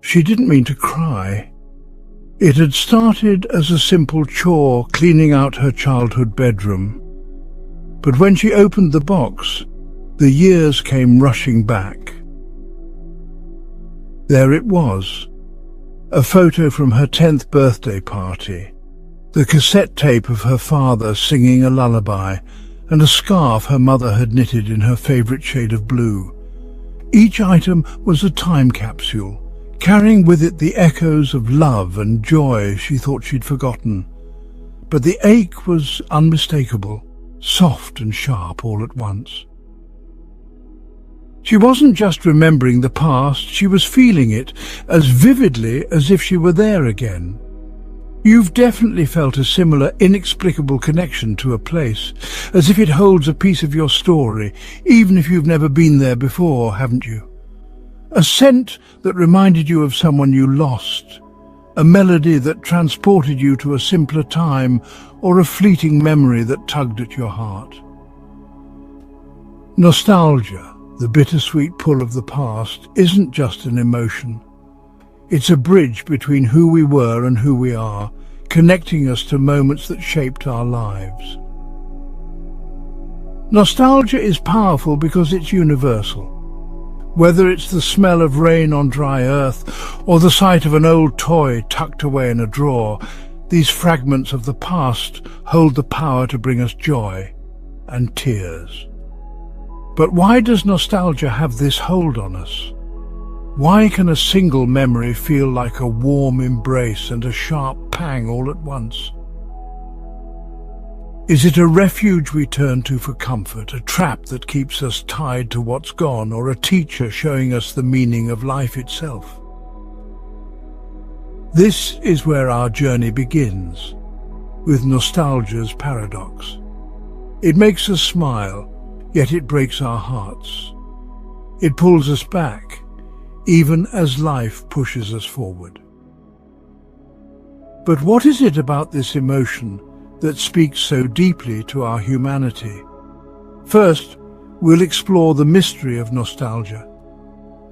She didn't mean to cry. It had started as a simple chore cleaning out her childhood bedroom. But when she opened the box, the years came rushing back. There it was, a photo from her 10th birthday party, the cassette tape of her father singing a lullaby, and a scarf her mother had knitted in her favourite shade of blue. Each item was a time capsule, carrying with it the echoes of love and joy she thought she'd forgotten. But the ache was unmistakable, soft and sharp all at once. She wasn't just remembering the past, she was feeling it as vividly as if she were there again. You've definitely felt a similar inexplicable connection to a place, as if it holds a piece of your story, even if you've never been there before, haven't you? A scent that reminded you of someone you lost, a melody that transported you to a simpler time, or a fleeting memory that tugged at your heart. Nostalgia, the bittersweet pull of the past, isn't just an emotion. It's a bridge between who we were and who we are, connecting us to moments that shaped our lives. Nostalgia is powerful because it's universal. Whether it's the smell of rain on dry earth or the sight of an old toy tucked away in a drawer, these fragments of the past hold the power to bring us joy and tears. But why does nostalgia have this hold on us? Why can a single memory feel like a warm embrace and a sharp pang all at once? Is it a refuge we turn to for comfort, a trap that keeps us tied to what's gone, or a teacher showing us the meaning of life itself? This is where our journey begins, with nostalgia's paradox. It makes us smile, yet it breaks our hearts. It pulls us back, even as life pushes us forward. But what is it about this emotion that speaks so deeply to our humanity? First, we'll explore the mystery of nostalgia.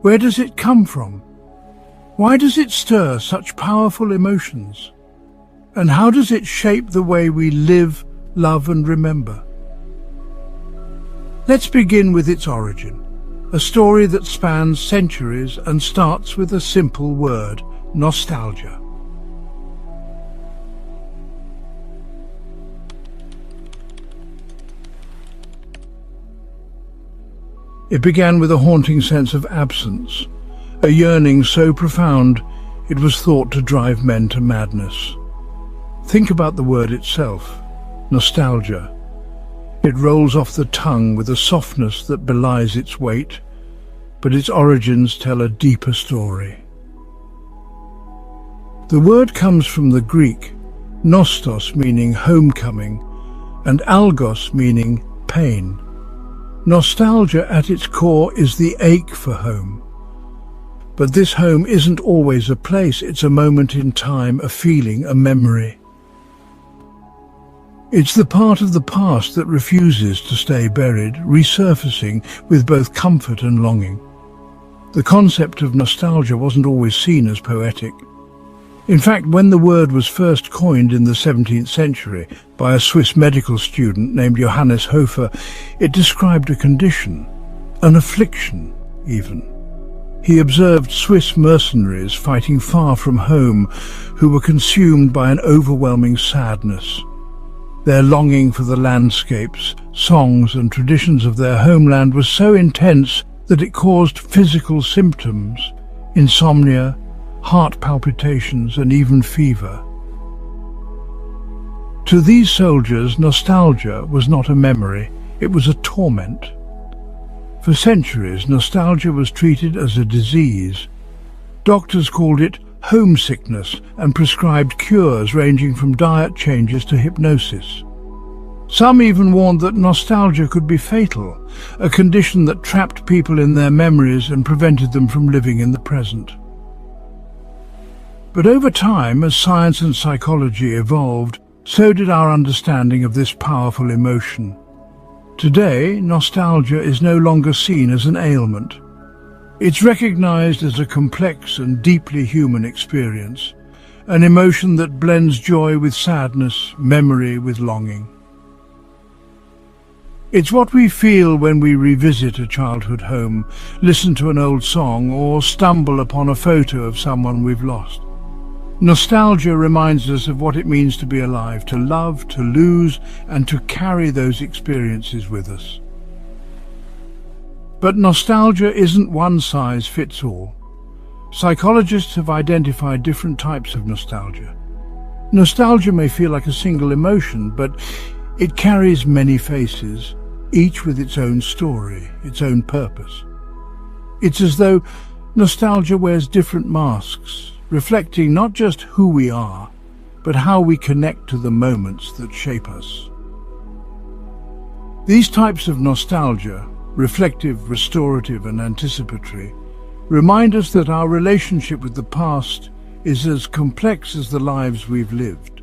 Where does it come from? Why does it stir such powerful emotions? And how does it shape the way we live, love and remember? Let's begin with its origin, a story that spans centuries and starts with a simple word, nostalgia. It began with a haunting sense of absence, a yearning so profound it was thought to drive men to madness. Think about the word itself, nostalgia. It rolls off the tongue with a softness that belies its weight, but its origins tell a deeper story. The word comes from the Greek, nostos meaning homecoming, and algos meaning pain. Nostalgia at its core is the ache for home. But this home isn't always a place, it's a moment in time, a feeling, a memory. It's the part of the past that refuses to stay buried, resurfacing with both comfort and longing. The concept of nostalgia wasn't always seen as poetic. In fact, when the word was first coined in the 17th century by a Swiss medical student named Johannes Hofer, it described a condition, an affliction even. He observed Swiss mercenaries fighting far from home who were consumed by an overwhelming sadness. Their longing for the landscapes, songs and traditions of their homeland was so intense that it caused physical symptoms, insomnia, heart palpitations and even fever. To these soldiers, nostalgia was not a memory, it was a torment. For centuries, nostalgia was treated as a disease. Doctors called it homesickness and prescribed cures ranging from diet changes to hypnosis. Some even warned that nostalgia could be fatal, a condition that trapped people in their memories and prevented them from living in the present. But over time, as science and psychology evolved, so did our understanding of this powerful emotion. Today, nostalgia is no longer seen as an ailment. It's recognized as a complex and deeply human experience, an emotion that blends joy with sadness, memory with longing. It's what we feel when we revisit a childhood home, listen to an old song, or stumble upon a photo of someone we've lost. Nostalgia reminds us of what it means to be alive, to love, to lose, and to carry those experiences with us. But nostalgia isn't one size fits all. Psychologists have identified different types of nostalgia. Nostalgia may feel like a single emotion, but it carries many faces, each with its own story, its own purpose. It's as though nostalgia wears different masks, reflecting not just who we are, but how we connect to the moments that shape us. These types of nostalgia, reflective, restorative, and anticipatory, remind us that our relationship with the past is as complex as the lives we've lived.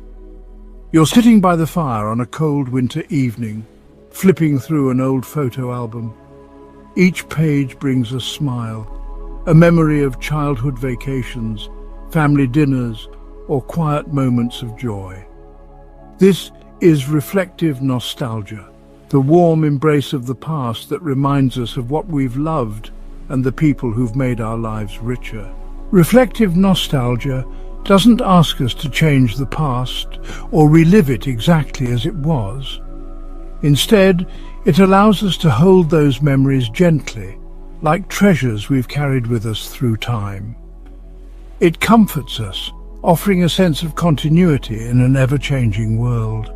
You're sitting by the fire on a cold winter evening, flipping through an old photo album. Each page brings a smile, a memory of childhood vacations, family dinners, or quiet moments of joy. This is reflective nostalgia, the warm embrace of the past that reminds us of what we've loved and the people who've made our lives richer. Reflective nostalgia doesn't ask us to change the past or relive it exactly as it was. Instead, it allows us to hold those memories gently, like treasures we've carried with us through time. It comforts us, offering a sense of continuity in an ever-changing world.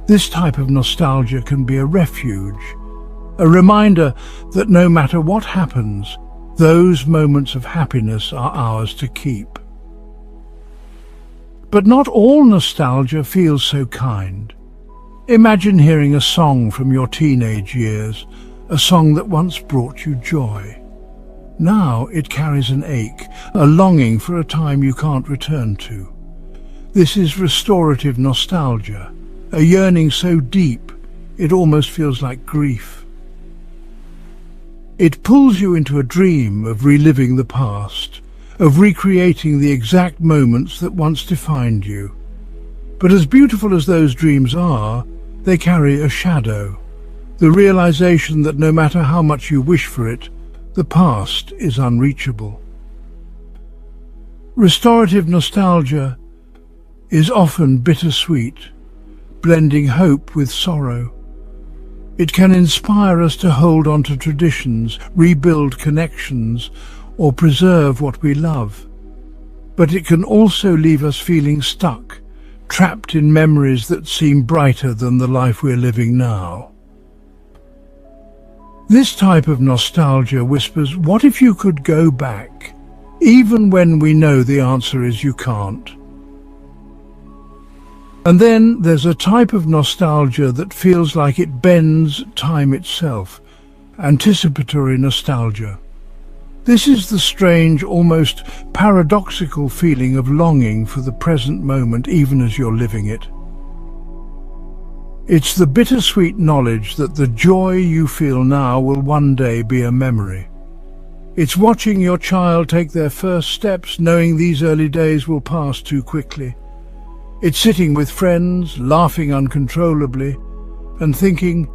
This type of nostalgia can be a refuge, a reminder that no matter what happens, those moments of happiness are ours to keep. But not all nostalgia feels so kind. Imagine hearing a song from your teenage years, a song that once brought you joy. Now it carries an ache, a longing for a time you can't return to. This is restorative nostalgia, a yearning so deep it almost feels like grief. It pulls you into a dream of reliving the past, of recreating the exact moments that once defined you. But as beautiful as those dreams are, they carry a shadow, the realization that no matter how much you wish for it, the past is unreachable. Restorative nostalgia is often bittersweet, blending hope with sorrow. It can inspire us to hold on to traditions, rebuild connections, or preserve what we love. But it can also leave us feeling stuck, trapped in memories that seem brighter than the life we're living now. This type of nostalgia whispers, what if you could go back, even when we know the answer is you can't? And then there's a type of nostalgia that feels like it bends time itself, anticipatory nostalgia. This is the strange, almost paradoxical feeling of longing for the present moment even as you're living it. It's the bittersweet knowledge that the joy you feel now will one day be a memory. It's watching your child take their first steps, knowing these early days will pass too quickly. It's sitting with friends, laughing uncontrollably, and thinking,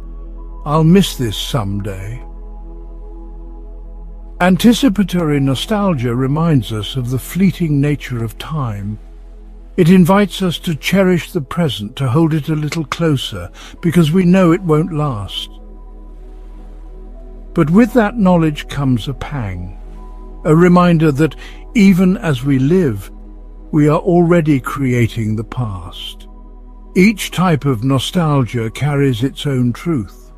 I'll miss this someday. Anticipatory nostalgia reminds us of the fleeting nature of time. It invites us to cherish the present, to hold it a little closer, because we know it won't last. But with that knowledge comes a pang, a reminder that even as we live, we are already creating the past. Each type of nostalgia carries its own truth.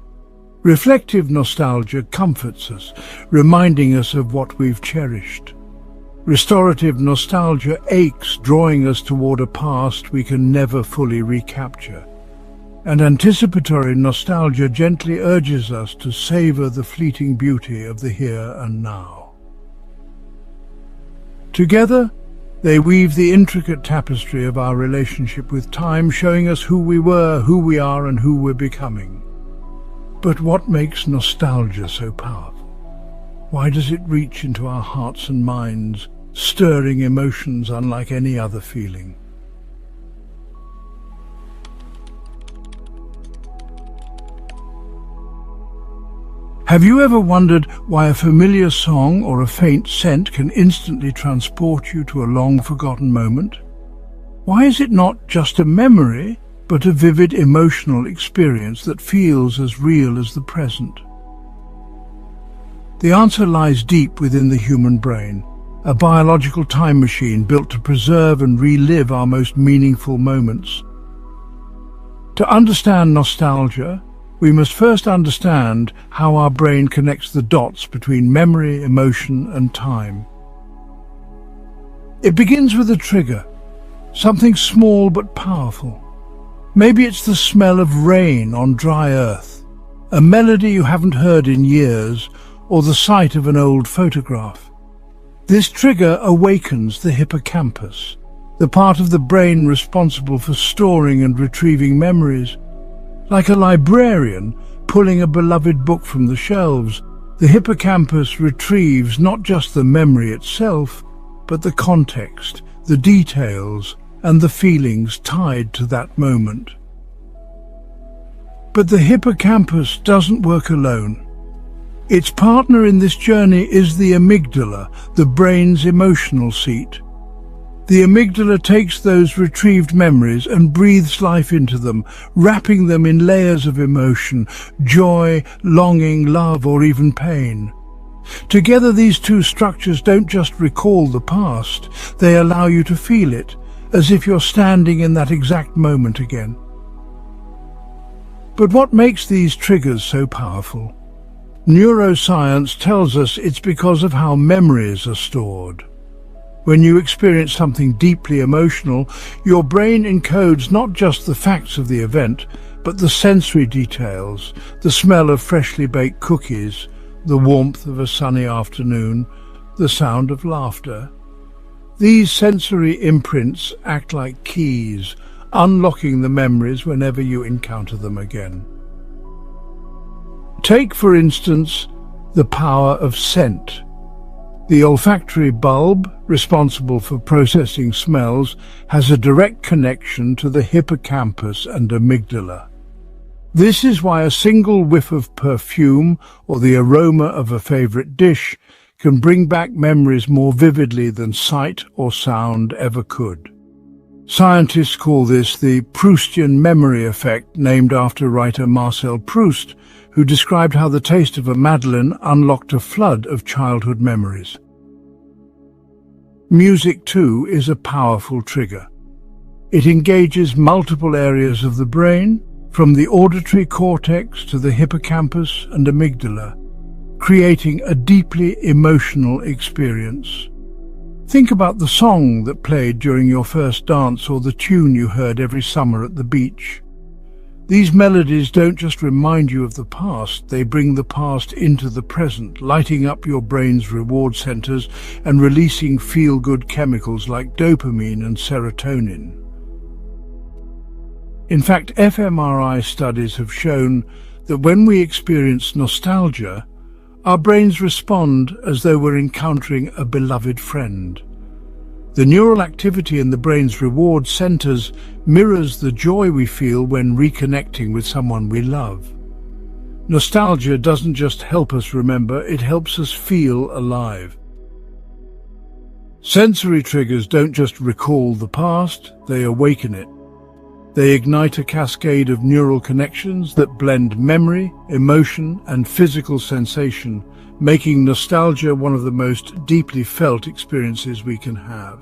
Reflective nostalgia comforts us, reminding us of what we've cherished. Restorative nostalgia aches, drawing us toward a past we can never fully recapture. And anticipatory nostalgia gently urges us to savor the fleeting beauty of the here and now. Together, they weave the intricate tapestry of our relationship with time, showing us who we were, who we are, and who we're becoming. But what makes nostalgia so powerful? Why does it reach into our hearts and minds, stirring emotions unlike any other feeling? Have you ever wondered why a familiar song or a faint scent can instantly transport you to a long-forgotten moment? Why is it not just a memory, but a vivid emotional experience that feels as real as the present? The answer lies deep within the human brain, a biological time machine built to preserve and relive our most meaningful moments. To understand nostalgia, we must first understand how our brain connects the dots between memory, emotion, and time. It begins with a trigger, something small but powerful. Maybe it's the smell of rain on dry earth, a melody you haven't heard in years, or the sight of an old photograph. This trigger awakens the hippocampus, the part of the brain responsible for storing and retrieving memories. Like a librarian pulling a beloved book from the shelves, the hippocampus retrieves not just the memory itself, but the context, the details, and the feelings tied to that moment. But the hippocampus doesn't work alone. Its partner in this journey is the amygdala, the brain's emotional seat. The amygdala takes those retrieved memories and breathes life into them, wrapping them in layers of emotion, joy, longing, love, or even pain. Together, these two structures don't just recall the past, they allow you to feel it, as if you're standing in that exact moment again. But what makes these triggers so powerful? Neuroscience tells us it's because of how memories are stored. When you experience something deeply emotional, your brain encodes not just the facts of the event, but the sensory details, the smell of freshly baked cookies, the warmth of a sunny afternoon, the sound of laughter. These sensory imprints act like keys, unlocking the memories whenever you encounter them again. Take, for instance, the power of scent. The olfactory bulb, responsible for processing smells, has a direct connection to the hippocampus and amygdala. This is why a single whiff of perfume or the aroma of a favorite dish can bring back memories more vividly than sight or sound ever could. Scientists call this the Proustian memory effect, named after writer Marcel Proust, who described how the taste of a madeleine unlocked a flood of childhood memories. Music, too, is a powerful trigger. It engages multiple areas of the brain, from the auditory cortex to the hippocampus and amygdala, creating a deeply emotional experience. Think about the song that played during your first dance or the tune you heard every summer at the beach. These melodies don't just remind you of the past, they bring the past into the present, lighting up your brain's reward centers and releasing feel-good chemicals like dopamine and serotonin. In fact, fMRI studies have shown that when we experience nostalgia, our brains respond as though we're encountering a beloved friend. The neural activity in the brain's reward centers mirrors the joy we feel when reconnecting with someone we love. Nostalgia doesn't just help us remember, it helps us feel alive. Sensory triggers don't just recall the past, they awaken it. They ignite a cascade of neural connections that blend memory, emotion, and physical sensation, making nostalgia one of the most deeply felt experiences we can have.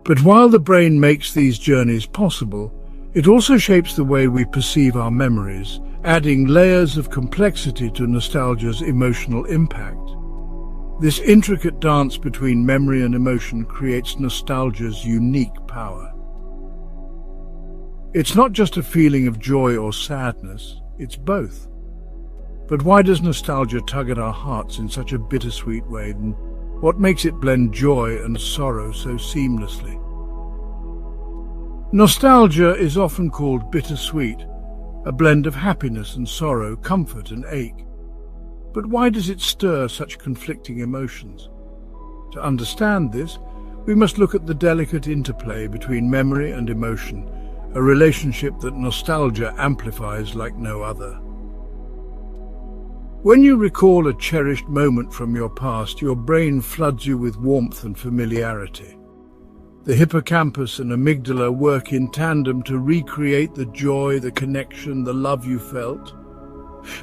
But while the brain makes these journeys possible, it also shapes the way we perceive our memories, adding layers of complexity to nostalgia's emotional impact. This intricate dance between memory and emotion creates nostalgia's unique power. It's not just a feeling of joy or sadness, it's both. But why does nostalgia tug at our hearts in such a bittersweet way, and what makes it blend joy and sorrow so seamlessly? Nostalgia is often called bittersweet, a blend of happiness and sorrow, comfort and ache. But why does it stir such conflicting emotions? To understand this, we must look at the delicate interplay between memory and emotion, a relationship that nostalgia amplifies like no other. When you recall a cherished moment from your past, your brain floods you with warmth and familiarity. The hippocampus and amygdala work in tandem to recreate the joy, the connection, the love you felt.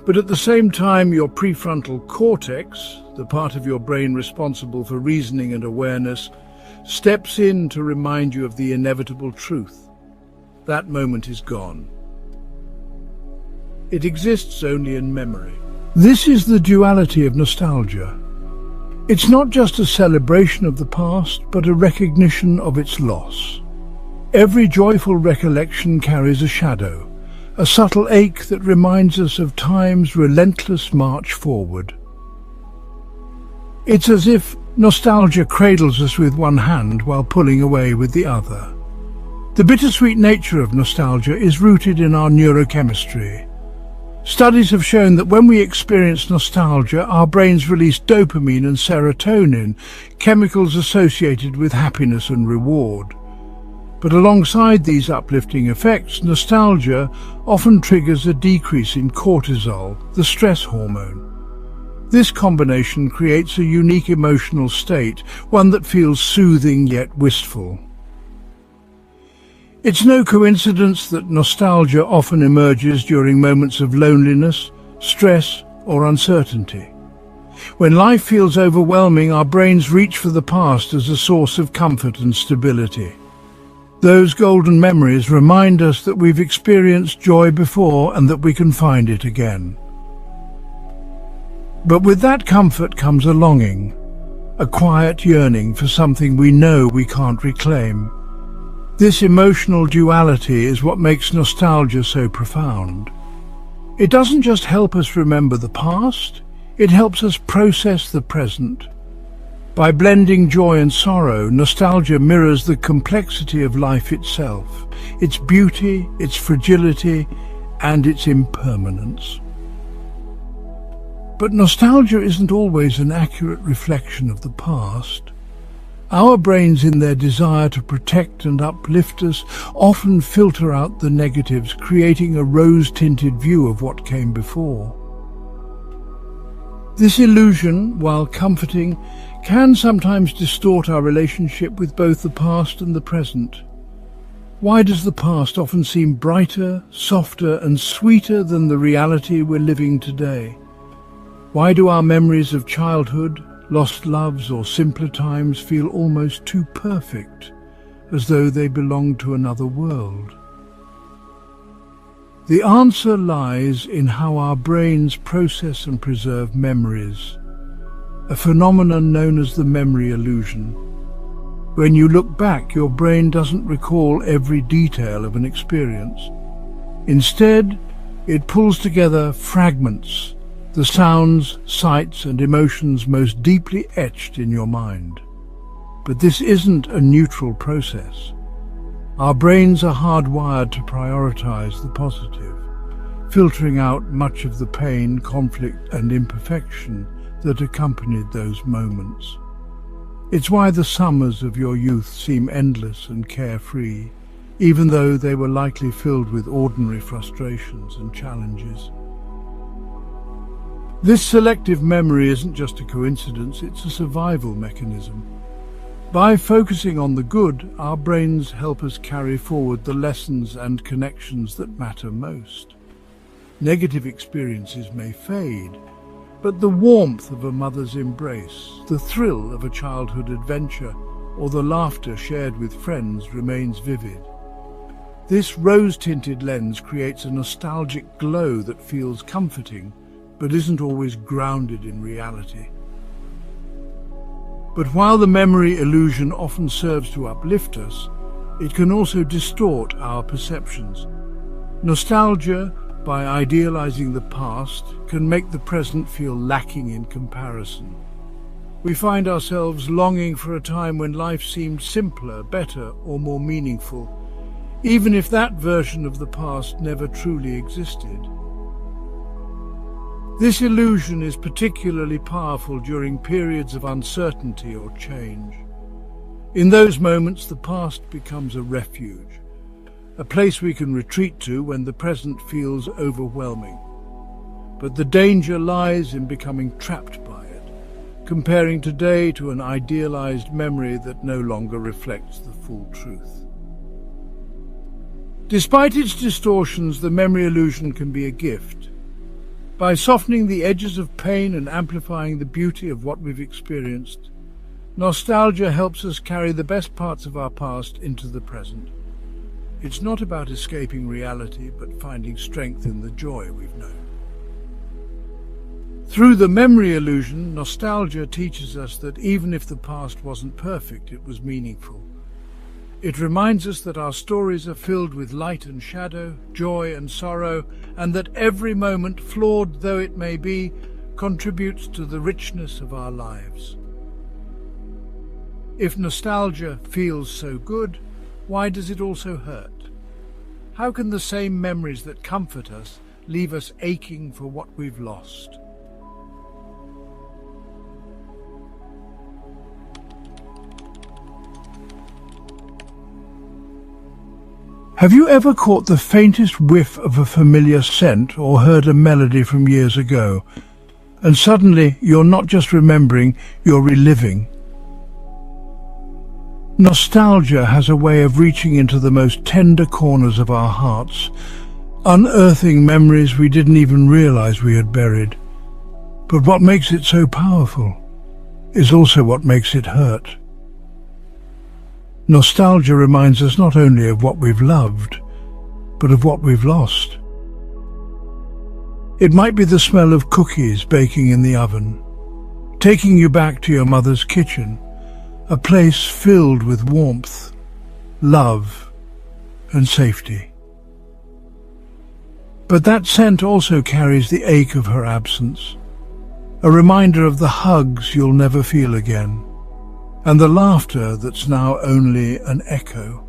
But at the same time, your prefrontal cortex, the part of your brain responsible for reasoning and awareness, steps in to remind you of the inevitable truth. That moment is gone. It exists only in memory. This is the duality of nostalgia. It's not just a celebration of the past, but a recognition of its loss. Every joyful recollection carries a shadow, a subtle ache that reminds us of time's relentless march forward. It's as if nostalgia cradles us with one hand while pulling away with the other. The bittersweet nature of nostalgia is rooted in our neurochemistry. Studies have shown that when we experience nostalgia, our brains release dopamine and serotonin, chemicals associated with happiness and reward. But alongside these uplifting effects, nostalgia often triggers a decrease in cortisol, the stress hormone. This combination creates a unique emotional state, one that feels soothing yet wistful. It's no coincidence that nostalgia often emerges during moments of loneliness, stress, or uncertainty. When life feels overwhelming, our brains reach for the past as a source of comfort and stability. Those golden memories remind us that we've experienced joy before and that we can find it again. But with that comfort comes a longing, a quiet yearning for something we know we can't reclaim. This emotional duality is what makes nostalgia so profound. It doesn't just help us remember the past, it helps us process the present. By blending joy and sorrow, nostalgia mirrors the complexity of life itself, its beauty, its fragility, and its impermanence. But nostalgia isn't always an accurate reflection of the past. Our brains, in their desire to protect and uplift us, often filter out the negatives, creating a rose-tinted view of what came before. This illusion, while comforting, can sometimes distort our relationship with both the past and the present. Why does the past often seem brighter, softer, and sweeter than the reality we're living today? Why do our memories of childhood, lost loves, or simpler times feel almost too perfect, as though they belonged to another world? The answer lies in how our brains process and preserve memories, a phenomenon known as the memory illusion. When you look back, your brain doesn't recall every detail of an experience. Instead, it pulls together fragments, the sounds, sights, and emotions most deeply etched in your mind. But this isn't a neutral process. Our brains are hardwired to prioritize the positive, filtering out much of the pain, conflict, and imperfection that accompanied those moments. It's why the summers of your youth seem endless and carefree, even though they were likely filled with ordinary frustrations and challenges. This selective memory isn't just a coincidence, it's a survival mechanism. By focusing on the good, our brains help us carry forward the lessons and connections that matter most. Negative experiences may fade, but the warmth of a mother's embrace, the thrill of a childhood adventure, or the laughter shared with friends remains vivid. This rose-tinted lens creates a nostalgic glow that feels comforting, but isn't always grounded in reality. But while the memory illusion often serves to uplift us, it can also distort our perceptions. Nostalgia, by idealizing the past, can make the present feel lacking in comparison. We find ourselves longing for a time when life seemed simpler, better, or more meaningful, even if that version of the past never truly existed. This illusion is particularly powerful during periods of uncertainty or change. In those moments, the past becomes a refuge, a place we can retreat to when the present feels overwhelming. But the danger lies in becoming trapped by it, comparing today to an idealized memory that no longer reflects the full truth. Despite its distortions, the memory illusion can be a gift. By softening the edges of pain and amplifying the beauty of what we've experienced, nostalgia helps us carry the best parts of our past into the present. It's not about escaping reality, but finding strength in the joy we've known. Through the memory illusion, nostalgia teaches us that even if the past wasn't perfect, it was meaningful. It reminds us that our stories are filled with light and shadow, joy and sorrow, and that every moment, flawed though it may be, contributes to the richness of our lives. If nostalgia feels so good, why does it also hurt? How can the same memories that comfort us leave us aching for what we've lost? Have you ever caught the faintest whiff of a familiar scent or heard a melody from years ago, and suddenly you're not just remembering, you're reliving? Nostalgia has a way of reaching into the most tender corners of our hearts, unearthing memories we didn't even realize we had buried. But what makes it so powerful is also what makes it hurt. Nostalgia reminds us not only of what we've loved, but of what we've lost. It might be the smell of cookies baking in the oven, taking you back to your mother's kitchen, a place filled with warmth, love, and safety. But that scent also carries the ache of her absence, a reminder of the hugs you'll never feel again, and the laughter that's now only an echo.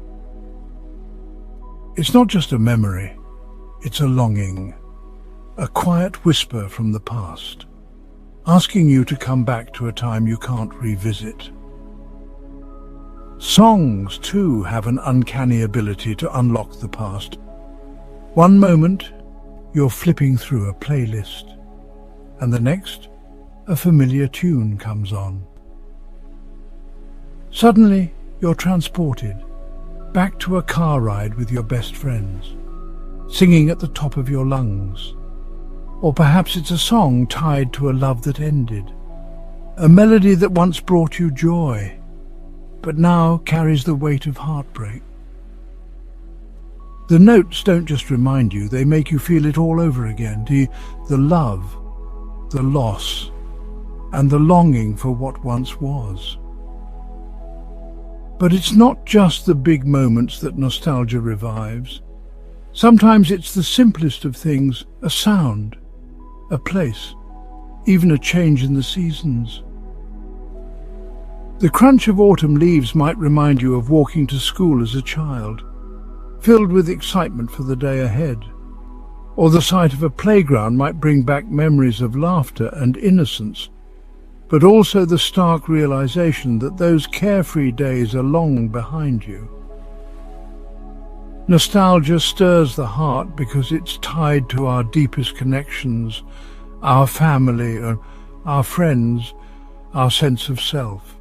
It's not just a memory, it's a longing, a quiet whisper from the past, asking you to come back to a time you can't revisit. Songs, too, have an uncanny ability to unlock the past. One moment, you're flipping through a playlist, and the next, a familiar tune comes on. Suddenly, you're transported back to a car ride with your best friends, singing at the top of your lungs. Or perhaps it's a song tied to a love that ended, a melody that once brought you joy, but now carries the weight of heartbreak. The notes don't just remind you, they make you feel it all over again. The love, the loss, and the longing for what once was. But it's not just the big moments that nostalgia revives. Sometimes it's the simplest of things, a sound, a place, even a change in the seasons. The crunch of autumn leaves might remind you of walking to school as a child, filled with excitement for the day ahead. Or the sight of a playground might bring back memories of laughter and innocence, but also the stark realization that those carefree days are long behind you. Nostalgia stirs the heart because it's tied to our deepest connections, our family, our friends, our sense of self.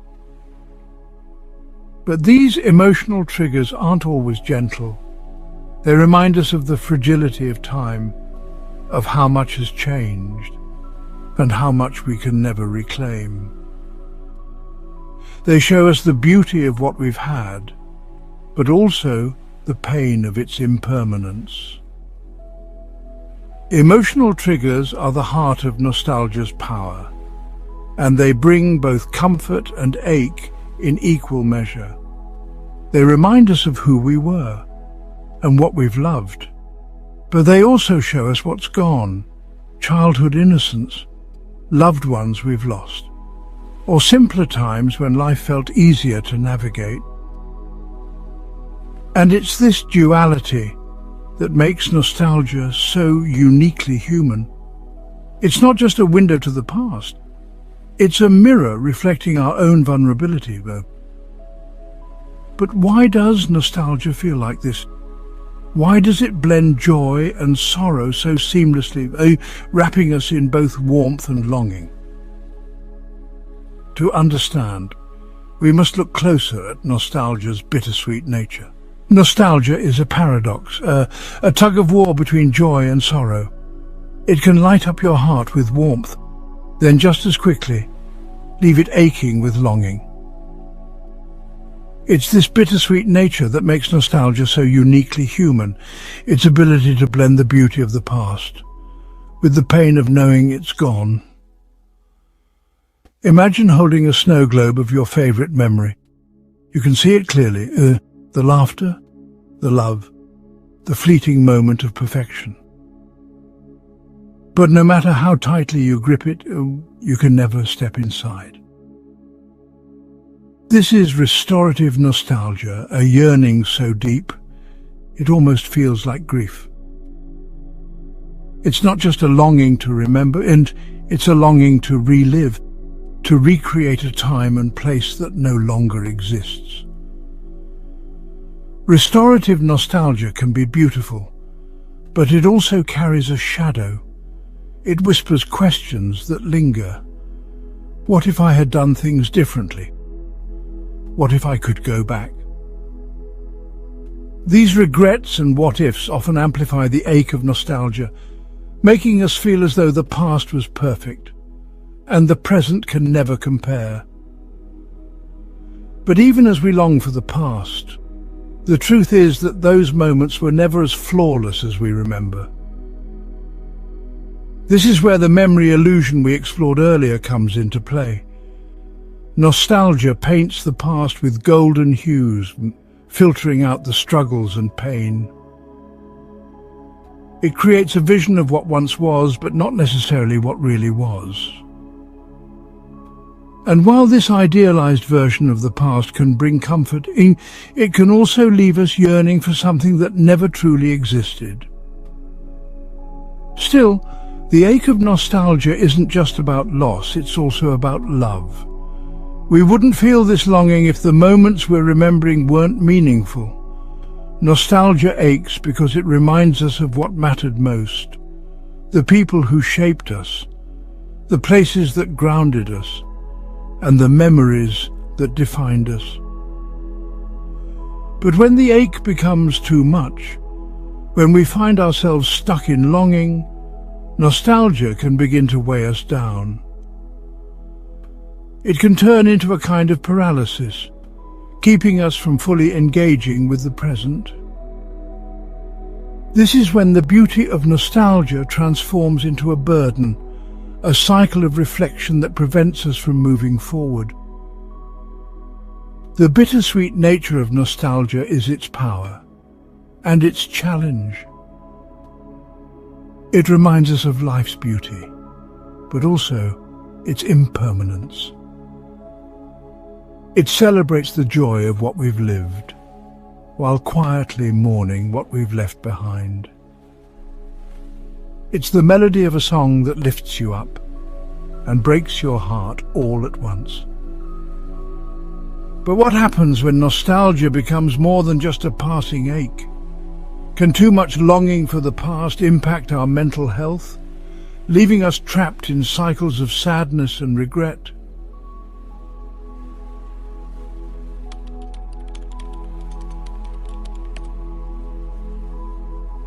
But these emotional triggers aren't always gentle. They remind us of the fragility of time, of how much has changed, and how much we can never reclaim. They show us the beauty of what we've had, but also the pain of its impermanence. Emotional triggers are the heart of nostalgia's power, and they bring both comfort and ache in equal measure. They remind us of who we were and what we've loved, but they also show us what's gone, childhood innocence, loved ones we've lost, or simpler times when life felt easier to navigate. And it's this duality that makes nostalgia so uniquely human. It's not just a window to the past. It's a mirror reflecting our own vulnerability, though. But why does nostalgia feel like this? Why does it blend joy and sorrow so seamlessly, wrapping us in both warmth and longing? To understand, we must look closer at nostalgia's bittersweet nature. Nostalgia is a paradox, a tug-of-war between joy and sorrow. It can light up your heart with warmth, then just as quickly leave it aching with longing. It's this bittersweet nature that makes nostalgia so uniquely human, its ability to blend the beauty of the past with the pain of knowing it's gone. Imagine holding a snow globe of your favorite memory. You can see it clearly, the laughter, the love, the fleeting moment of perfection. But no matter how tightly you grip it, you can never step inside. This is restorative nostalgia, a yearning so deep, it almost feels like grief. It's not just a longing to remember, and it's a longing to relive, to recreate a time and place that no longer exists. Restorative nostalgia can be beautiful, but it also carries a shadow. It whispers questions that linger. What if I had done things differently? What if I could go back? These regrets and what-ifs often amplify the ache of nostalgia, making us feel as though the past was perfect, and the present can never compare. But even as we long for the past, the truth is that those moments were never as flawless as we remember. This is where the memory illusion we explored earlier comes into play. Nostalgia paints the past with golden hues, filtering out the struggles and pain. It creates a vision of what once was, but not necessarily what really was. And while this idealized version of the past can bring comfort, it can also leave us yearning for something that never truly existed. Still, the ache of nostalgia isn't just about loss, it's also about love. We wouldn't feel this longing if the moments we're remembering weren't meaningful. Nostalgia aches because it reminds us of what mattered most, the people who shaped us, the places that grounded us, and the memories that defined us. But when the ache becomes too much, when we find ourselves stuck in longing, nostalgia can begin to weigh us down. It can turn into a kind of paralysis, keeping us from fully engaging with the present. This is when the beauty of nostalgia transforms into a burden, a cycle of reflection that prevents us from moving forward. The bittersweet nature of nostalgia is its power and its challenge. It reminds us of life's beauty, but also its impermanence. It celebrates the joy of what we've lived, while quietly mourning what we've left behind. It's the melody of a song that lifts you up and breaks your heart all at once. But what happens when nostalgia becomes more than just a passing ache? Can too much longing for the past impact our mental health, leaving us trapped in cycles of sadness and regret?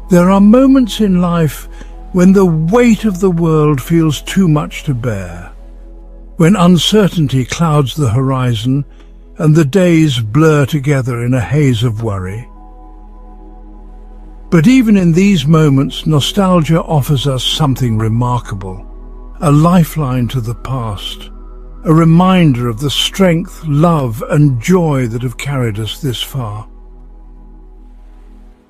There are moments in life when the weight of the world feels too much to bear, when uncertainty clouds the horizon and the days blur together in a haze of worry. But even in these moments, nostalgia offers us something remarkable, a lifeline to the past, a reminder of the strength, love and joy that have carried us this far.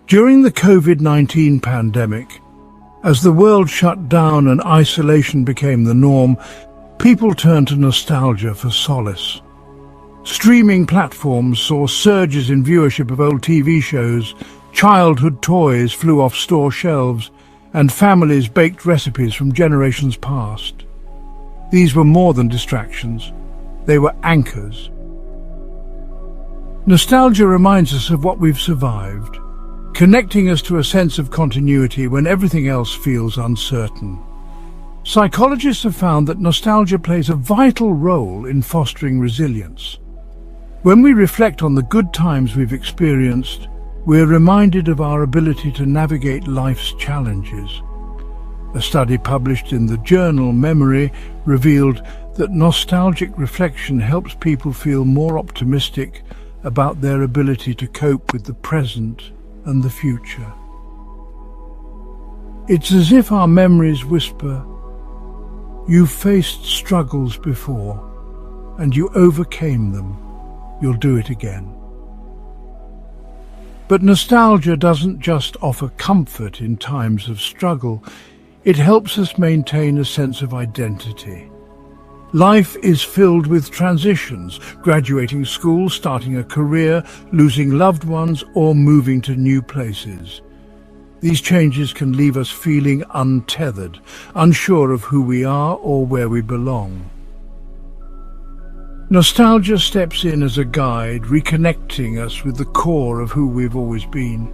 During the COVID-19 pandemic, as the world shut down and isolation became the norm, people turned to nostalgia for solace. Streaming platforms saw surges in viewership of old TV shows, childhood toys flew off store shelves, and families baked recipes from generations past. These were more than distractions, they were anchors. Nostalgia reminds us of what we've survived, connecting us to a sense of continuity when everything else feels uncertain. Psychologists have found that nostalgia plays a vital role in fostering resilience. When we reflect on the good times we've experienced, we're reminded of our ability to navigate life's challenges. A study published in the journal Memory revealed that nostalgic reflection helps people feel more optimistic about their ability to cope with the present and the future. It's as if our memories whisper, "You've faced struggles before, and you overcame them. You'll do it again." But nostalgia doesn't just offer comfort in times of struggle, it helps us maintain a sense of identity. Life is filled with transitions, graduating school, starting a career, losing loved ones, or moving to new places. These changes can leave us feeling untethered, unsure of who we are or where we belong. Nostalgia steps in as a guide, reconnecting us with the core of who we've always been.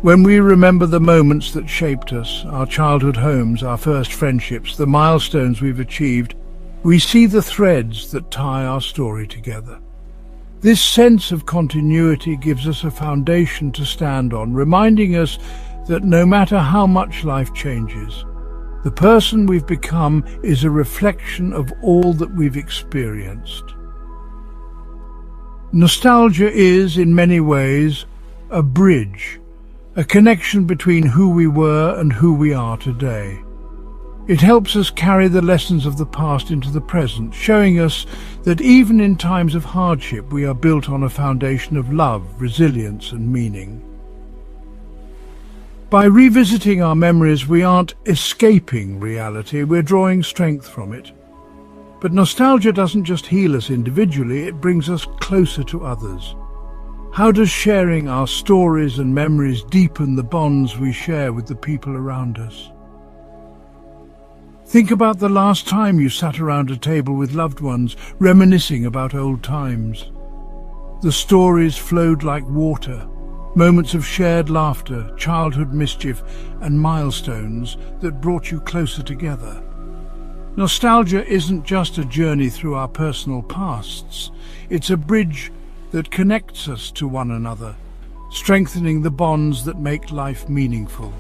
When we remember the moments that shaped us, our childhood homes, our first friendships, the milestones we've achieved, we see the threads that tie our story together. This sense of continuity gives us a foundation to stand on, reminding us that no matter how much life changes, the person we've become is a reflection of all that we've experienced. Nostalgia is, in many ways, a bridge, a connection between who we were and who we are today. It helps us carry the lessons of the past into the present, showing us that even in times of hardship we are built on a foundation of love, resilience and meaning. By revisiting our memories, we aren't escaping reality, we're drawing strength from it. But nostalgia doesn't just heal us individually, it brings us closer to others. How does sharing our stories and memories deepen the bonds we share with the people around us? Think about the last time you sat around a table with loved ones, reminiscing about old times. The stories flowed like water, moments of shared laughter, childhood mischief, and milestones that brought you closer together. Nostalgia isn't just a journey through our personal pasts, it's a bridge that connects us to one another, strengthening the bonds that make life meaningful.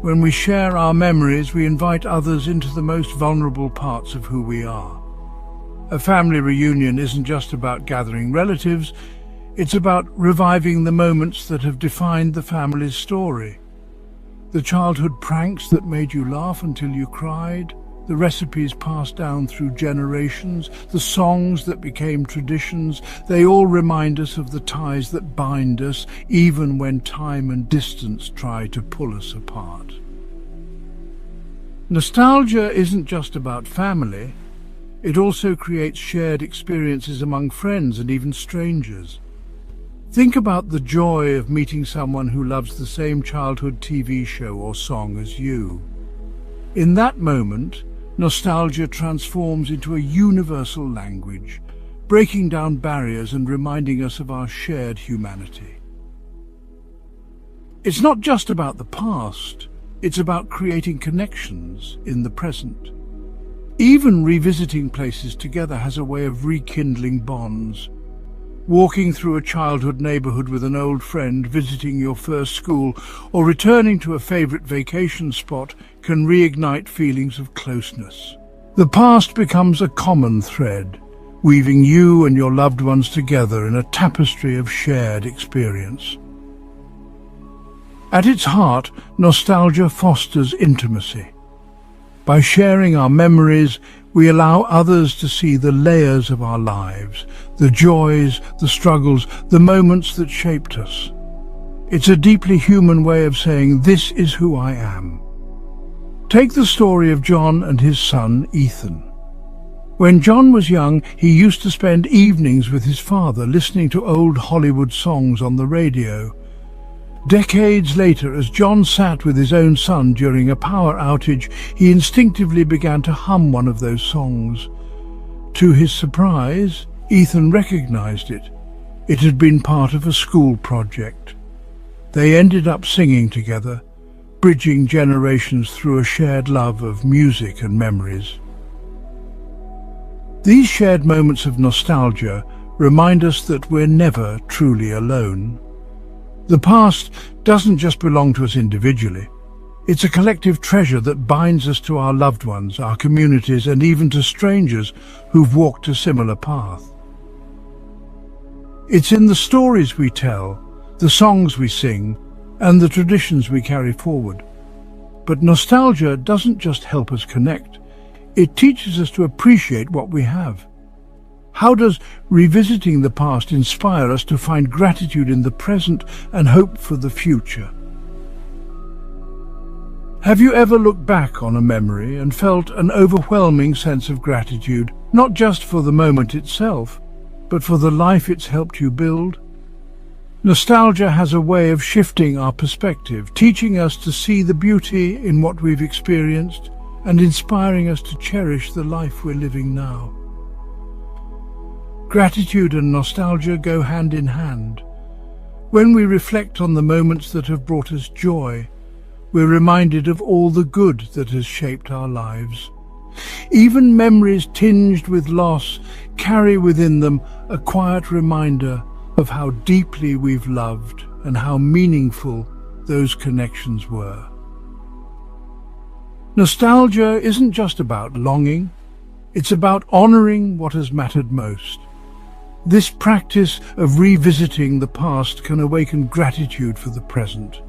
When we share our memories, we invite others into the most vulnerable parts of who we are. A family reunion isn't just about gathering relatives, it's about reviving the moments that have defined the family's story. The childhood pranks that made you laugh until you cried, the recipes passed down through generations, the songs that became traditions, they all remind us of the ties that bind us, even when time and distance try to pull us apart. Nostalgia isn't just about family, it also creates shared experiences among friends and even strangers. Think about the joy of meeting someone who loves the same childhood TV show or song as you. In that moment, nostalgia transforms into a universal language, breaking down barriers and reminding us of our shared humanity. It's not just about the past, it's about creating connections in the present. Even revisiting places together has a way of rekindling bonds. Walking through a childhood neighborhood with an old friend, visiting your first school, or returning to a favorite vacation spot can reignite feelings of closeness. The past becomes a common thread, weaving you and your loved ones together in a tapestry of shared experience. At its heart, nostalgia fosters intimacy. By sharing our memories, we allow others to see the layers of our lives, the joys, the struggles, the moments that shaped us. It's a deeply human way of saying, "This is who I am." Take the story of John and his son, Ethan. When John was young, he used to spend evenings with his father, listening to old Hollywood songs on the radio. Decades later, as John sat with his own son during a power outage, he instinctively began to hum one of those songs. To his surprise, Ethan recognized it. It had been part of a school project. They ended up singing together, bridging generations through a shared love of music and memories. These shared moments of nostalgia remind us that we're never truly alone. The past doesn't just belong to us individually. It's a collective treasure that binds us to our loved ones, our communities, and even to strangers who've walked a similar path. It's in the stories we tell, the songs we sing, and the traditions we carry forward. But nostalgia doesn't just help us connect. It teaches us to appreciate what we have. How does revisiting the past inspire us to find gratitude in the present and hope for the future? Have you ever looked back on a memory and felt an overwhelming sense of gratitude, not just for the moment itself, but for the life it's helped you build? Nostalgia has a way of shifting our perspective, teaching us to see the beauty in what we've experienced and inspiring us to cherish the life we're living now. Gratitude and nostalgia go hand in hand. When we reflect on the moments that have brought us joy, we're reminded of all the good that has shaped our lives. Even memories tinged with loss carry within them a quiet reminder of how deeply we've loved and how meaningful those connections were. Nostalgia isn't just about longing, it's about honoring what has mattered most. This practice of revisiting the past can awaken gratitude for the present.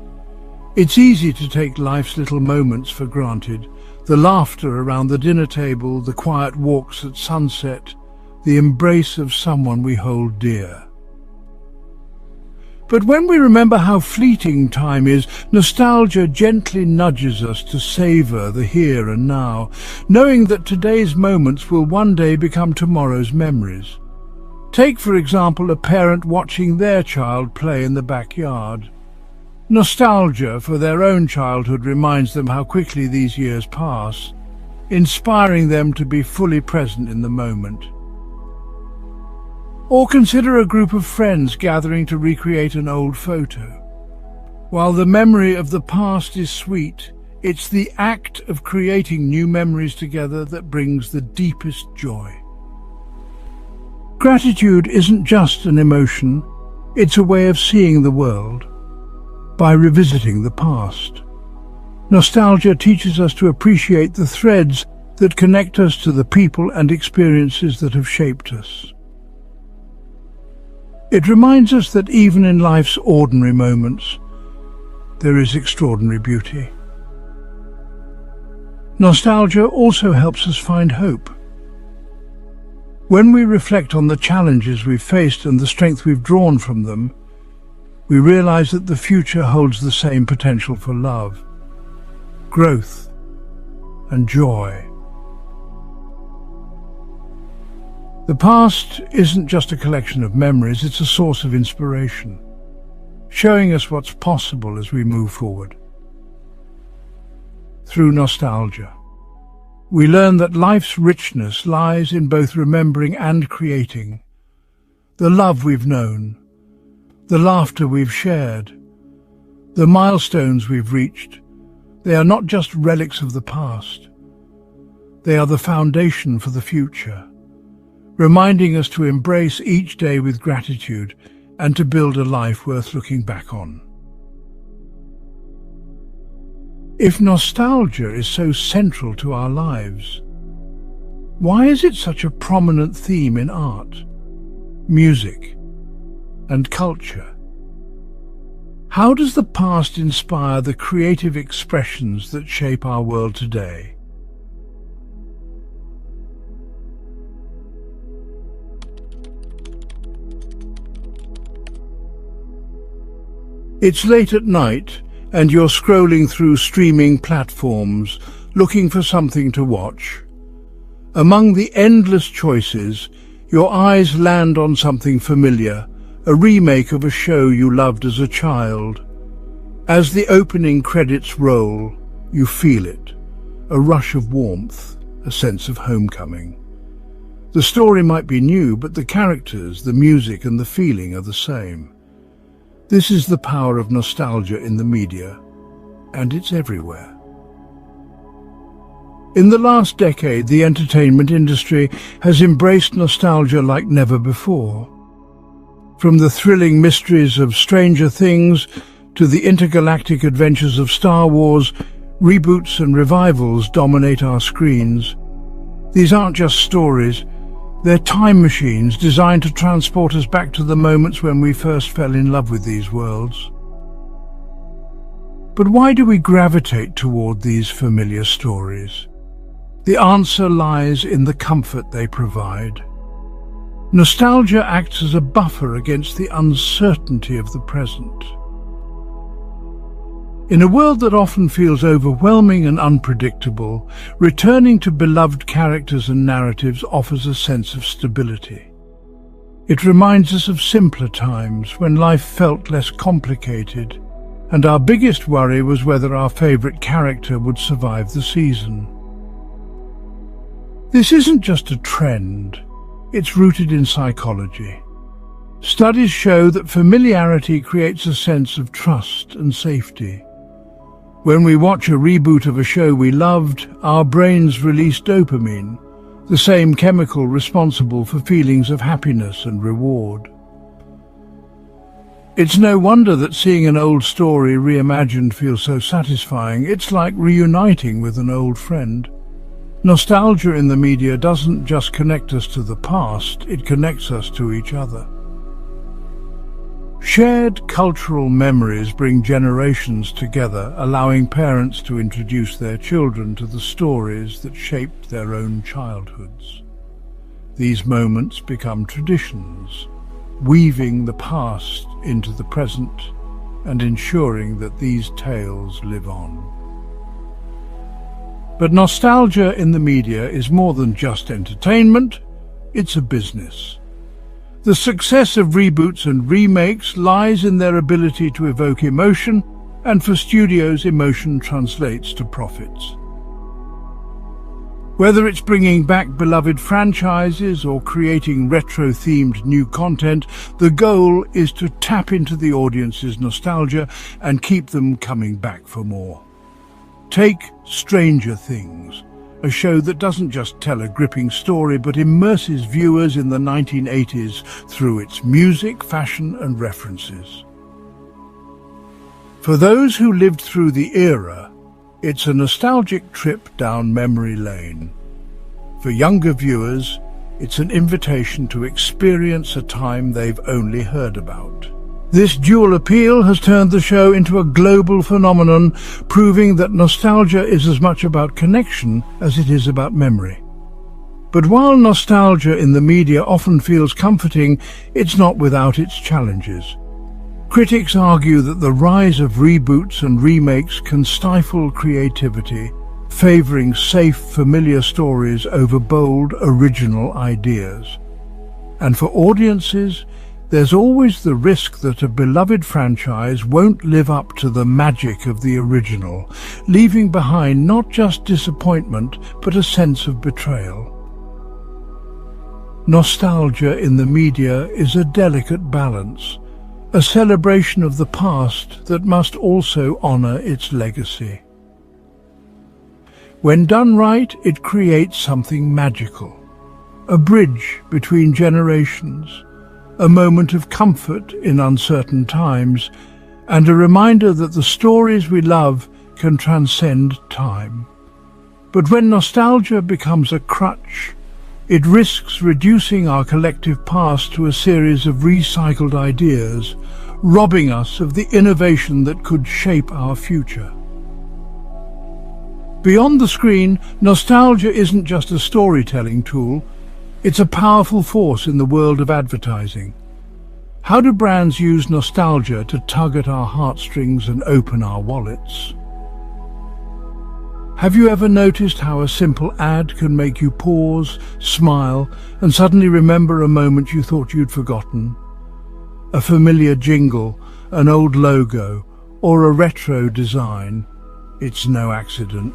It's easy to take life's little moments for granted, the laughter around the dinner table, the quiet walks at sunset, the embrace of someone we hold dear. But when we remember how fleeting time is, nostalgia gently nudges us to savor the here and now, knowing that today's moments will one day become tomorrow's memories. Take, for example, a parent watching their child play in the backyard. Nostalgia for their own childhood reminds them how quickly these years pass, inspiring them to be fully present in the moment. Or consider a group of friends gathering to recreate an old photo. While the memory of the past is sweet, it's the act of creating new memories together that brings the deepest joy. Gratitude isn't just an emotion, it's a way of seeing the world. By revisiting the past, nostalgia teaches us to appreciate the threads that connect us to the people and experiences that have shaped us. It reminds us that even in life's ordinary moments, there is extraordinary beauty. Nostalgia also helps us find hope. When we reflect on the challenges we've faced and the strength we've drawn from them, we realize that the future holds the same potential for love, growth, and joy. The past isn't just a collection of memories, it's a source of inspiration, showing us what's possible as we move forward. Through nostalgia, we learn that life's richness lies in both remembering and creating. The love we've known, the laughter we've shared, the milestones we've reached, they are not just relics of the past. They are the foundation for the future, reminding us to embrace each day with gratitude and to build a life worth looking back on. If nostalgia is so central to our lives, why is it such a prominent theme in art, music, and culture? How does the past inspire the creative expressions that shape our world today? It's late at night, and you're scrolling through streaming platforms, looking for something to watch. Among the endless choices, your eyes land on something familiar, a remake of a show you loved as a child. As the opening credits roll, you feel it, a rush of warmth, a sense of homecoming. The story might be new, but the characters, the music and the feeling are the same. This is the power of nostalgia in the media, and it's everywhere. In the last decade, the entertainment industry has embraced nostalgia like never before. From the thrilling mysteries of Stranger Things to the intergalactic adventures of Star Wars, reboots and revivals dominate our screens. These aren't just stories, they're time machines designed to transport us back to the moments when we first fell in love with these worlds. But why do we gravitate toward these familiar stories? The answer lies in the comfort they provide. Nostalgia acts as a buffer against the uncertainty of the present. In a world that often feels overwhelming and unpredictable, returning to beloved characters and narratives offers a sense of stability. It reminds us of simpler times when life felt less complicated, and our biggest worry was whether our favorite character would survive the season. This isn't just a trend, it's rooted in psychology. Studies show that familiarity creates a sense of trust and safety. When we watch a reboot of a show we loved, our brains release dopamine, the same chemical responsible for feelings of happiness and reward. It's no wonder that seeing an old story reimagined feels so satisfying. It's like reuniting with an old friend. Nostalgia in the media doesn't just connect us to the past, it connects us to each other. Shared cultural memories bring generations together, allowing parents to introduce their children to the stories that shaped their own childhoods. These moments become traditions, weaving the past into the present and ensuring that these tales live on. But nostalgia in the media is more than just entertainment, it's a business. The success of reboots and remakes lies in their ability to evoke emotion, and for studios, emotion translates to profits. Whether it's bringing back beloved franchises or creating retro-themed new content, the goal is to tap into the audience's nostalgia and keep them coming back for more. Take Stranger Things, a show that doesn't just tell a gripping story but immerses viewers in the 1980s through its music, fashion and references. For those who lived through the era, it's a nostalgic trip down memory lane. For younger viewers, it's an invitation to experience a time they've only heard about. This dual appeal has turned the show into a global phenomenon, proving that nostalgia is as much about connection as it is about memory. But while nostalgia in the media often feels comforting, it's not without its challenges. Critics argue that the rise of reboots and remakes can stifle creativity, favoring safe, familiar stories over bold, original ideas. And for audiences, there's always the risk that a beloved franchise won't live up to the magic of the original, leaving behind not just disappointment, but a sense of betrayal. Nostalgia in the media is a delicate balance, a celebration of the past that must also honor its legacy. When done right, it creates something magical, a bridge between generations, a moment of comfort in uncertain times, and a reminder that the stories we love can transcend time. But when nostalgia becomes a crutch, it risks reducing our collective past to a series of recycled ideas, robbing us of the innovation that could shape our future. Beyond the screen, nostalgia isn't just a storytelling tool, it's a powerful force in the world of advertising. How do brands use nostalgia to tug at our heartstrings and open our wallets? Have you ever noticed how a simple ad can make you pause, smile, and suddenly remember a moment you thought you'd forgotten? A familiar jingle, an old logo, or a retro design, it's no accident.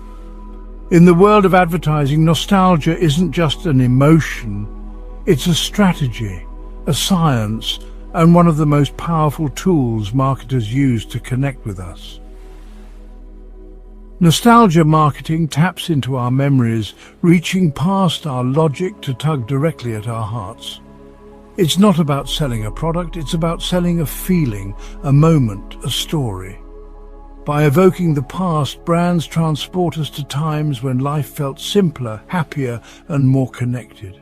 In the world of advertising, nostalgia isn't just an emotion, it's a strategy, a science, and one of the most powerful tools marketers use to connect with us. Nostalgia marketing taps into our memories, reaching past our logic to tug directly at our hearts. It's not about selling a product, it's about selling a feeling, a moment, a story. By evoking the past, brands transport us to times when life felt simpler, happier, and more connected.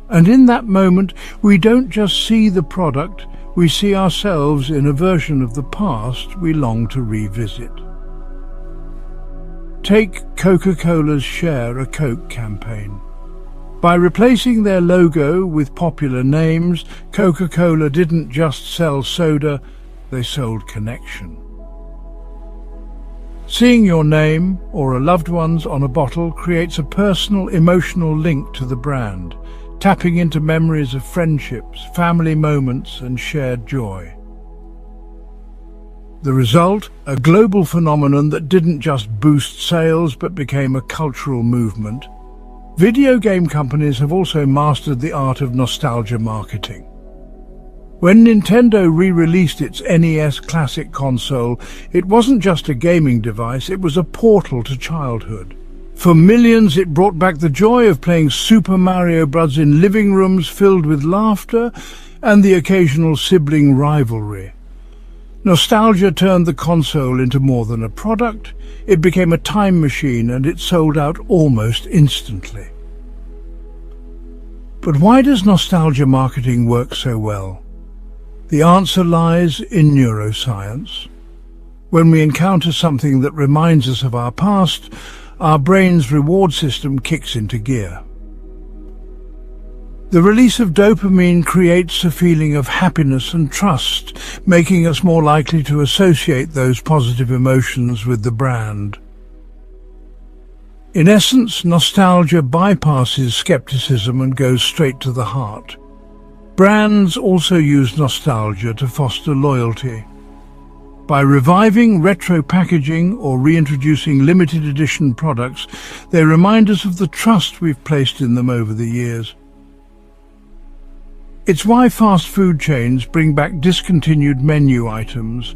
And in that moment, we don't just see the product, we see ourselves in a version of the past we long to revisit. Take Coca-Cola's Share a Coke campaign. By replacing their logo with popular names, Coca-Cola didn't just sell soda, they sold connection. Seeing your name or a loved one's on a bottle creates a personal, emotional link to the brand, tapping into memories of friendships, family moments, and shared joy. The result, a global phenomenon that didn't just boost sales but became a cultural movement. Video game companies have also mastered the art of nostalgia marketing. When Nintendo re-released its NES Classic console, it wasn't just a gaming device, it was a portal to childhood. For millions, it brought back the joy of playing Super Mario Bros. In living rooms filled with laughter and the occasional sibling rivalry. Nostalgia turned the console into more than a product. It became a time machine and it sold out almost instantly. But why does nostalgia marketing work so well? The answer lies in neuroscience. When we encounter something that reminds us of our past, our brain's reward system kicks into gear. The release of dopamine creates a feeling of happiness and trust, making us more likely to associate those positive emotions with the brand. In essence, nostalgia bypasses skepticism and goes straight to the heart. Brands also use nostalgia to foster loyalty. By reviving retro packaging or reintroducing limited edition products, they remind us of the trust we've placed in them over the years. It's why fast food chains bring back discontinued menu items,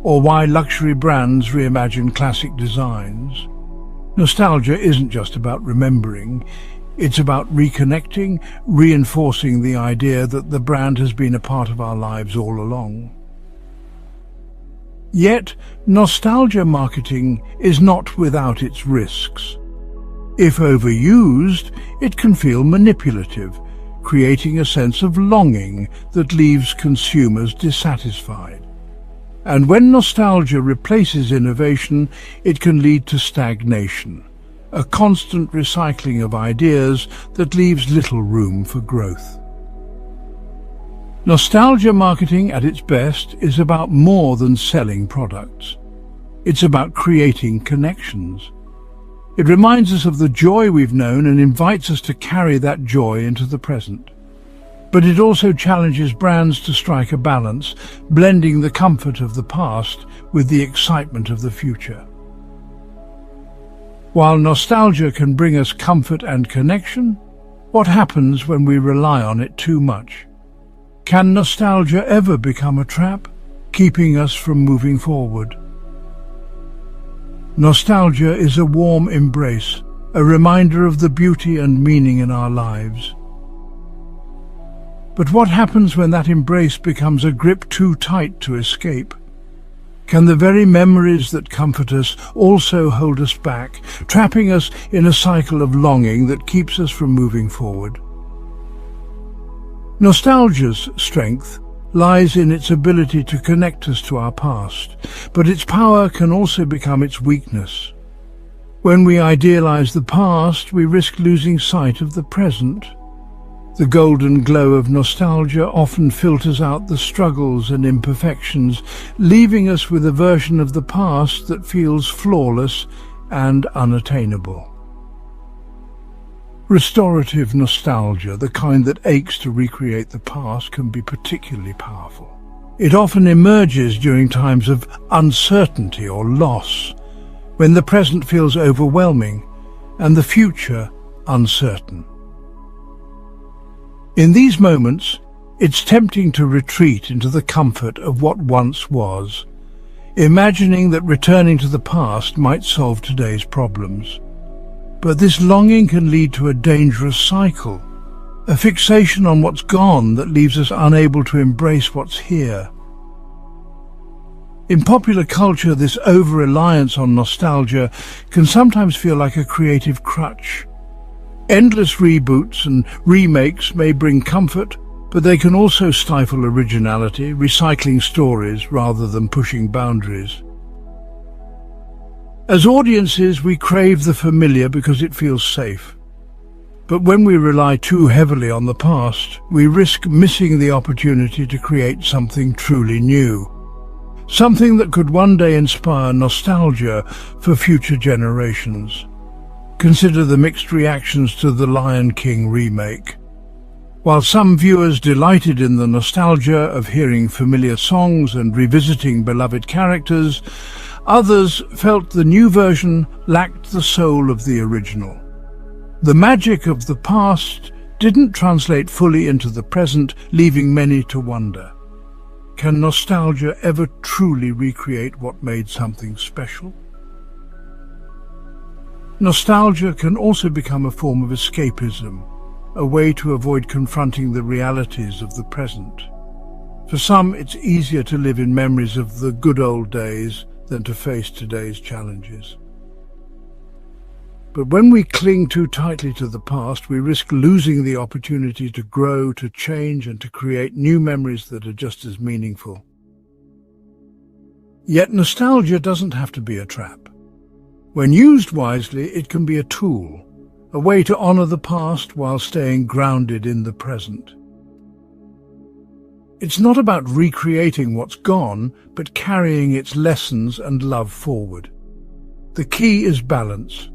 or why luxury brands reimagine classic designs. Nostalgia isn't just about remembering, it's about reconnecting, reinforcing the idea that the brand has been a part of our lives all along. Yet, nostalgia marketing is not without its risks. If overused, it can feel manipulative, creating a sense of longing that leaves consumers dissatisfied. And when nostalgia replaces innovation, it can lead to stagnation, a constant recycling of ideas that leaves little room for growth. Nostalgia marketing at its best is about more than selling products. It's about creating connections. It reminds us of the joy we've known and invites us to carry that joy into the present. But it also challenges brands to strike a balance, blending the comfort of the past with the excitement of the future. While nostalgia can bring us comfort and connection, what happens when we rely on it too much? Can nostalgia ever become a trap, keeping us from moving forward? Nostalgia is a warm embrace, a reminder of the beauty and meaning in our lives. But what happens when that embrace becomes a grip too tight to escape? Can the very memories that comfort us also hold us back, trapping us in a cycle of longing that keeps us from moving forward? Nostalgia's strength lies in its ability to connect us to our past, but its power can also become its weakness. When we idealize the past, we risk losing sight of the present. The golden glow of nostalgia often filters out the struggles and imperfections, leaving us with a version of the past that feels flawless and unattainable. Restorative nostalgia, the kind that aches to recreate the past, can be particularly powerful. It often emerges during times of uncertainty or loss, when the present feels overwhelming and the future uncertain. In these moments, it's tempting to retreat into the comfort of what once was, imagining that returning to the past might solve today's problems. But this longing can lead to a dangerous cycle, a fixation on what's gone that leaves us unable to embrace what's here. In popular culture, this over-reliance on nostalgia can sometimes feel like a creative crutch. Endless reboots and remakes may bring comfort, but they can also stifle originality, recycling stories rather than pushing boundaries. As audiences, we crave the familiar because it feels safe. But when we rely too heavily on the past, we risk missing the opportunity to create something truly new. Something that could one day inspire nostalgia for future generations. Consider the mixed reactions to the Lion King remake. While some viewers delighted in the nostalgia of hearing familiar songs and revisiting beloved characters, others felt the new version lacked the soul of the original. The magic of the past didn't translate fully into the present, leaving many to wonder. Can nostalgia ever truly recreate what made something special? Nostalgia can also become a form of escapism, a way to avoid confronting the realities of the present. For some, it's easier to live in memories of the good old days than to face today's challenges. But when we cling too tightly to the past, we risk losing the opportunity to grow, to change, and to create new memories that are just as meaningful. Yet nostalgia doesn't have to be a trap. When used wisely, it can be a tool, a way to honor the past while staying grounded in the present. It's not about recreating what's gone, but carrying its lessons and love forward. The key is balance.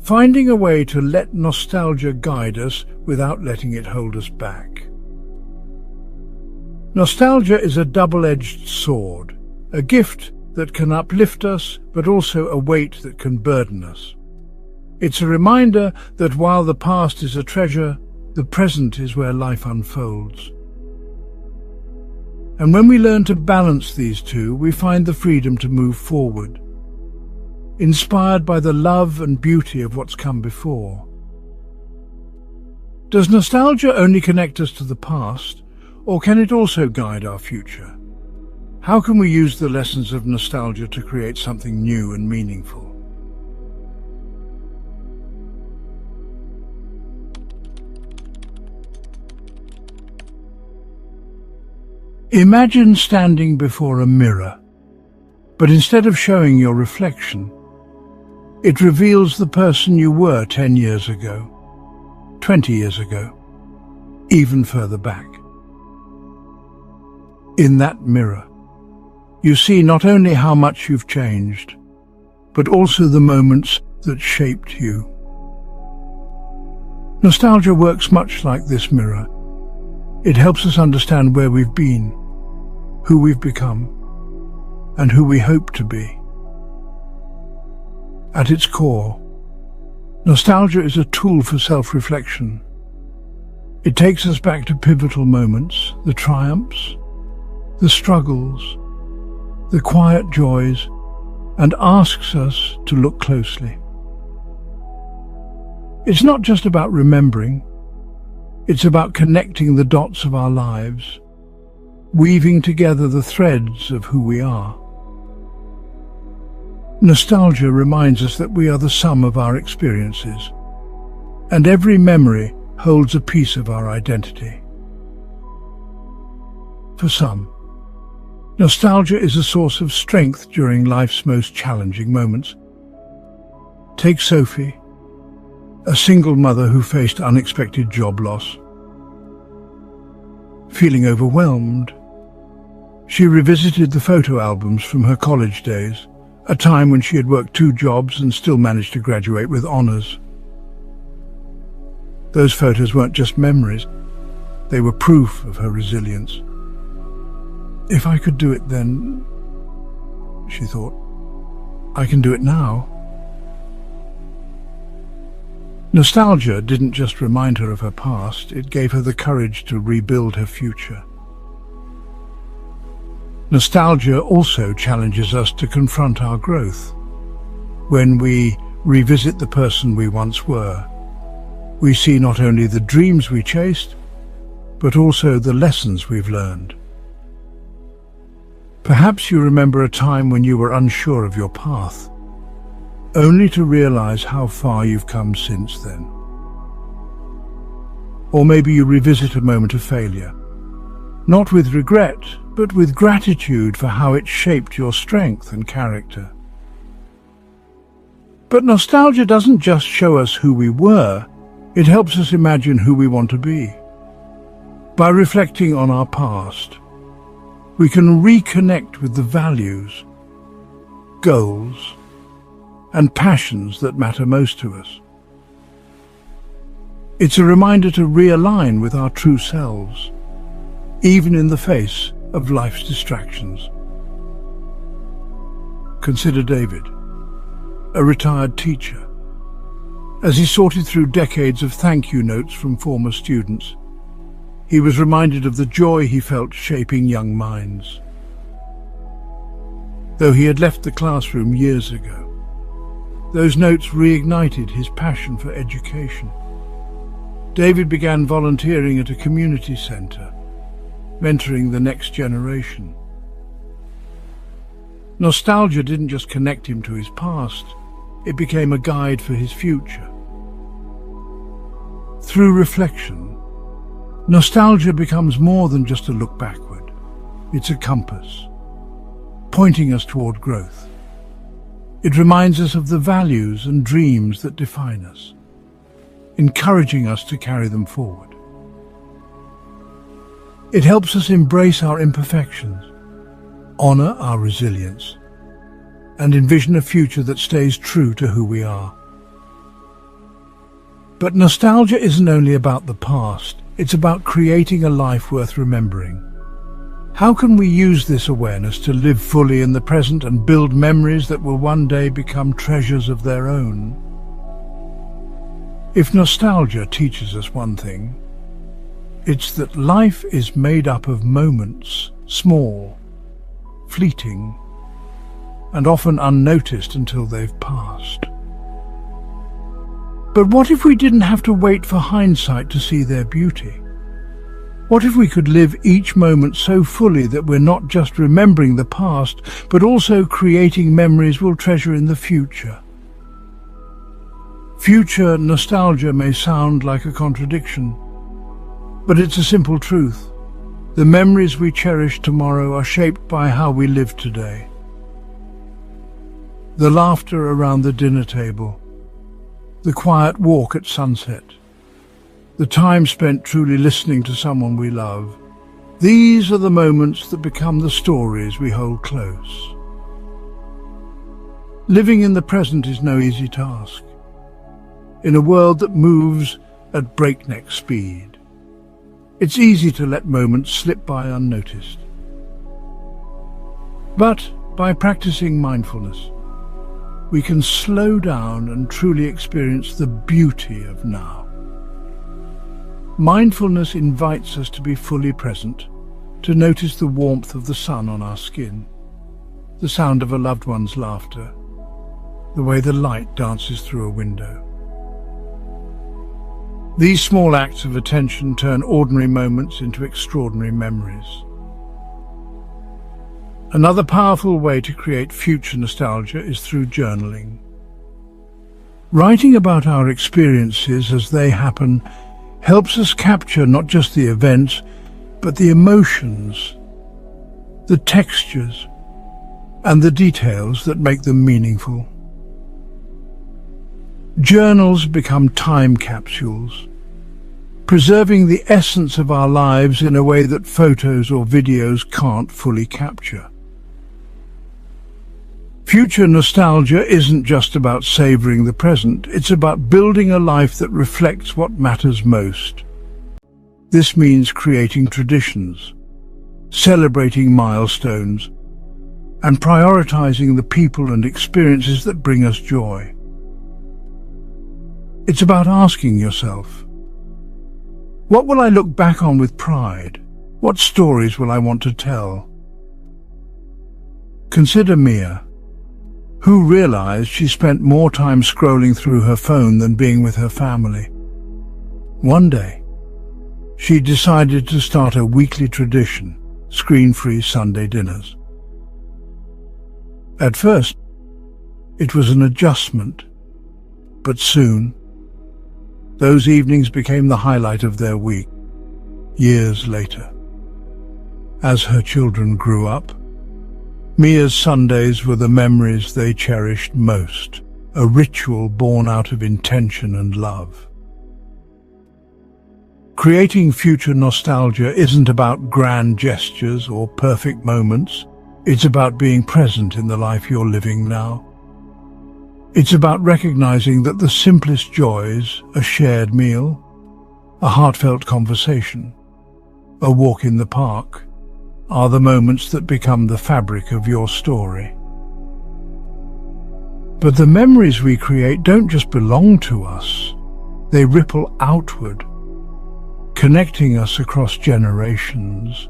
Finding a way to let nostalgia guide us without letting it hold us back. Nostalgia is a double-edged sword, a gift that can uplift us, but also a weight that can burden us. It's a reminder that while the past is a treasure, the present is where life unfolds. And when we learn to balance these two, we find the freedom to move forward, inspired by the love and beauty of what's come before. Does nostalgia only connect us to the past, or can it also guide our future? How can we use the lessons of nostalgia to create something new and meaningful? Imagine standing before a mirror, but instead of showing your reflection, it reveals the person you were 10 years ago, 20 years ago, even further back. In that mirror, you see not only how much you've changed, but also the moments that shaped you. Nostalgia works much like this mirror. It helps us understand where we've been, who we've become, and who we hope to be. At its core, nostalgia is a tool for self-reflection. It takes us back to pivotal moments, the triumphs, the struggles, the quiet joys, and asks us to look closely. It's not just about remembering, it's about connecting the dots of our lives, weaving together the threads of who we are. Nostalgia reminds us that we are the sum of our experiences, and every memory holds a piece of our identity. For some, nostalgia is a source of strength during life's most challenging moments. Take Sophie, a single mother who faced unexpected job loss. Feeling overwhelmed, she revisited the photo albums from her college days, a time when she had worked 2 jobs and still managed to graduate with honors. Those photos weren't just memories, they were proof of her resilience. If I could do it then, she thought, I can do it now. Nostalgia didn't just remind her of her past, it gave her the courage to rebuild her future. Nostalgia also challenges us to confront our growth. When we revisit the person we once were, we see not only the dreams we chased, but also the lessons we've learned. Perhaps you remember a time when you were unsure of your path, only to realize how far you've come since then. Or maybe you revisit a moment of failure, not with regret, but with gratitude for how it shaped your strength and character. But nostalgia doesn't just show us who we were, it helps us imagine who we want to be. By reflecting on our past, we can reconnect with the values, goals, and passions that matter most to us. It's a reminder to realign with our true selves, even in the face of life's distractions. Consider David, a retired teacher. As he sorted through decades of thank you notes from former students, he was reminded of the joy he felt shaping young minds. Though he had left the classroom years ago, those notes reignited his passion for education. David began volunteering at a community centre, mentoring the next generation. Nostalgia didn't just connect him to his past, it became a guide for his future. Through reflection, nostalgia becomes more than just a look backward. It's a compass, pointing us toward growth. It reminds us of the values and dreams that define us, encouraging us to carry them forward. It helps us embrace our imperfections, honor our resilience, and envision a future that stays true to who we are. But nostalgia isn't only about the past, it's about creating a life worth remembering. How can we use this awareness to live fully in the present and build memories that will one day become treasures of their own? If nostalgia teaches us one thing, it's that life is made up of moments, small, fleeting, and often unnoticed until they've passed. But what if we didn't have to wait for hindsight to see their beauty? What if we could live each moment so fully that we're not just remembering the past, but also creating memories we'll treasure in the future? Future nostalgia may sound like a contradiction, but it's a simple truth. The memories we cherish tomorrow are shaped by how we live today. The laughter around the dinner table, the quiet walk at sunset, the time spent truly listening to someone we love. These are the moments that become the stories we hold close. Living in the present is no easy task. In a world that moves at breakneck speed, it's easy to let moments slip by unnoticed. But by practicing mindfulness, we can slow down and truly experience the beauty of now. Mindfulness invites us to be fully present, to notice the warmth of the sun on our skin, the sound of a loved one's laughter, the way the light dances through a window. These small acts of attention turn ordinary moments into extraordinary memories. Another powerful way to create future nostalgia is through journaling. Writing about our experiences as they happen helps us capture not just the events, but the emotions, the textures, and the details that make them meaningful. Journals become time capsules, preserving the essence of our lives in a way that photos or videos can't fully capture. Future nostalgia isn't just about savoring the present, it's about building a life that reflects what matters most. This means creating traditions, celebrating milestones, and prioritizing the people and experiences that bring us joy. It's about asking yourself, what will I look back on with pride? What stories will I want to tell? Consider Mia, who realized she spent more time scrolling through her phone than being with her family. One day, she decided to start a weekly tradition, screen-free Sunday dinners. At first, it was an adjustment, but soon, those evenings became the highlight of their week. Years later, as her children grew up, Mia's Sundays were the memories they cherished most, a ritual born out of intention and love. Creating future nostalgia isn't about grand gestures or perfect moments. It's about being present in the life you're living now. It's about recognizing that the simplest joys, a shared meal, a heartfelt conversation, a walk in the park, are the moments that become the fabric of your story. But the memories we create don't just belong to us. They ripple outward, connecting us across generations.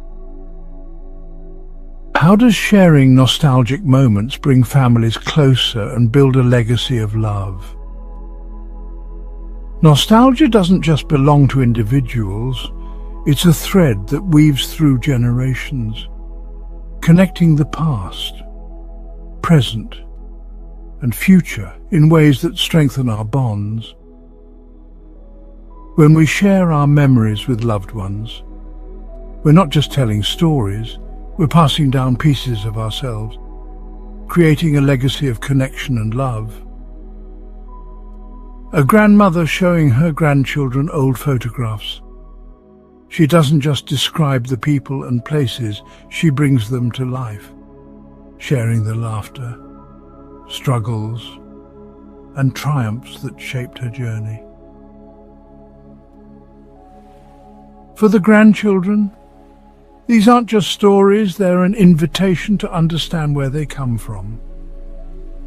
How does sharing nostalgic moments bring families closer and build a legacy of love? Nostalgia doesn't just belong to individuals. It's a thread that weaves through generations, connecting the past, present, and future in ways that strengthen our bonds. When we share our memories with loved ones, we're not just telling stories, we're passing down pieces of ourselves, creating a legacy of connection and love. A grandmother showing her grandchildren old photographs. She doesn't just describe the people and places, she brings them to life, sharing the laughter, struggles, and triumphs that shaped her journey. For the grandchildren, these aren't just stories, they're an invitation to understand where they come from,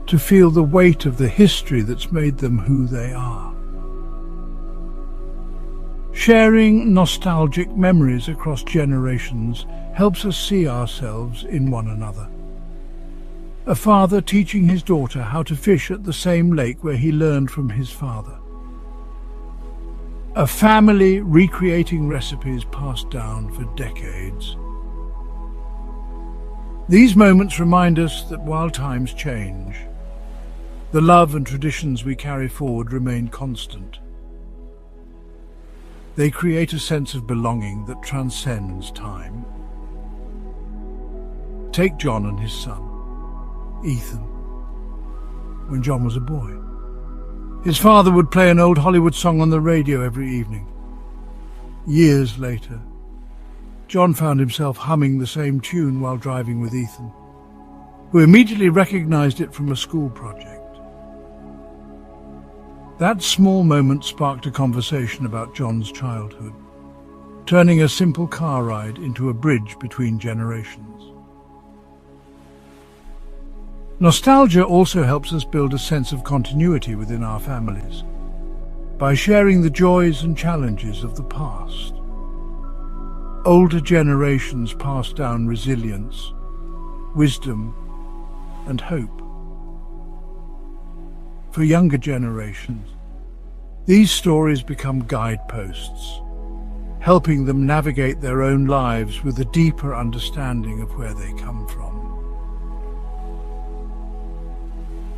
to feel the weight of the history that's made them who they are. Sharing nostalgic memories across generations helps us see ourselves in one another. A father teaching his daughter how to fish at the same lake where he learned from his father. A family recreating recipes passed down for decades. These moments remind us that while times change, the love and traditions we carry forward remain constant. They create a sense of belonging that transcends time. Take John and his son, Ethan. When John was a boy, his father would play an old Hollywood song on the radio every evening. Years later, John found himself humming the same tune while driving with Ethan, who immediately recognized it from a school project. That small moment sparked a conversation about John's childhood, turning a simple car ride into a bridge between generations. Nostalgia also helps us build a sense of continuity within our families, by sharing the joys and challenges of the past. Older generations pass down resilience, wisdom, and hope. For younger generations, these stories become guideposts, helping them navigate their own lives with a deeper understanding of where they come from.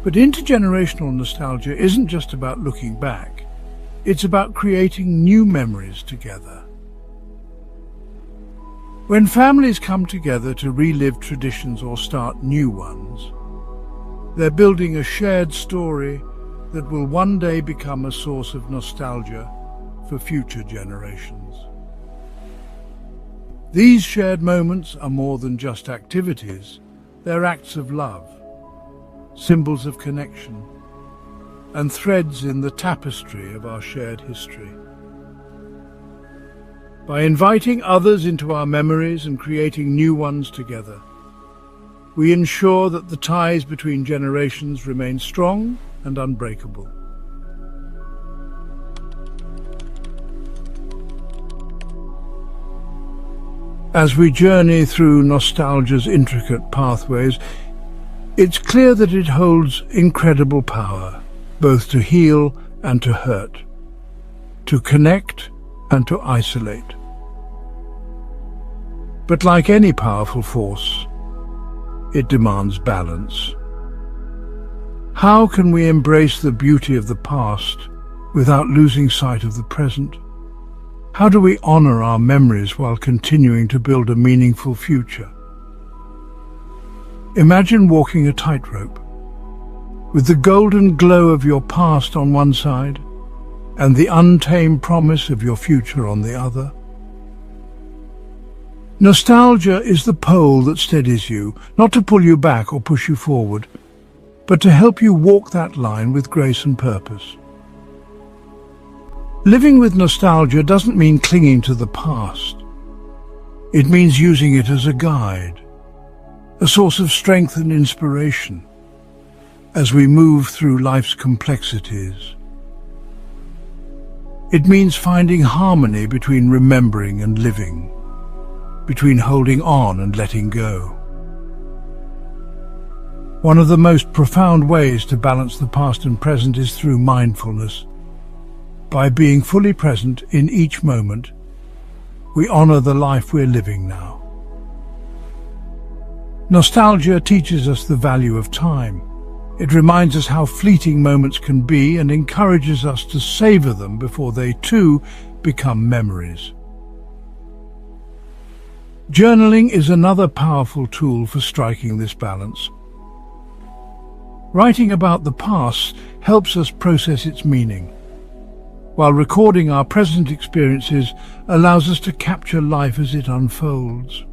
But intergenerational nostalgia isn't just about looking back, it's about creating new memories together. When families come together to relive traditions or start new ones, they're building a shared story that will one day become a source of nostalgia for future generations. These shared moments are more than just activities, they're acts of love, symbols of connection, and threads in the tapestry of our shared history. By inviting others into our memories and creating new ones together, we ensure that the ties between generations remain strong and unbreakable. As we journey through nostalgia's intricate pathways, it's clear that it holds incredible power, both to heal and to hurt, to connect and to isolate. But like any powerful force, it demands balance. How can we embrace the beauty of the past without losing sight of the present? How do we honor our memories while continuing to build a meaningful future? Imagine walking a tightrope, with the golden glow of your past on one side and the untamed promise of your future on the other. Nostalgia is the pole that steadies you, not to pull you back or push you forward, but to help you walk that line with grace and purpose. Living with nostalgia doesn't mean clinging to the past. It means using it as a guide, a source of strength and inspiration as we move through life's complexities. It means finding harmony between remembering and living, between holding on and letting go. One of the most profound ways to balance the past and present is through mindfulness. By being fully present in each moment, we honor the life we're living now. Nostalgia teaches us the value of time. It reminds us how fleeting moments can be and encourages us to savor them before they too become memories. Journaling is another powerful tool for striking this balance. Writing about the past helps us process its meaning, while recording our present experiences allows us to capture life as it unfolds.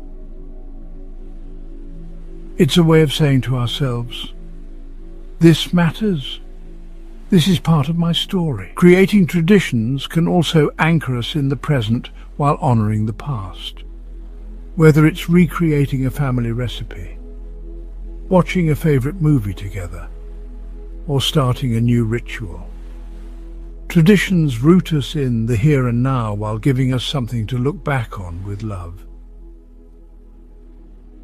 It's a way of saying to ourselves, this matters. This is part of my story. Creating traditions can also anchor us in the present while honoring the past. Whether it's recreating a family recipe, watching a favorite movie together, or starting a new ritual. Traditions root us in the here and now while giving us something to look back on with love.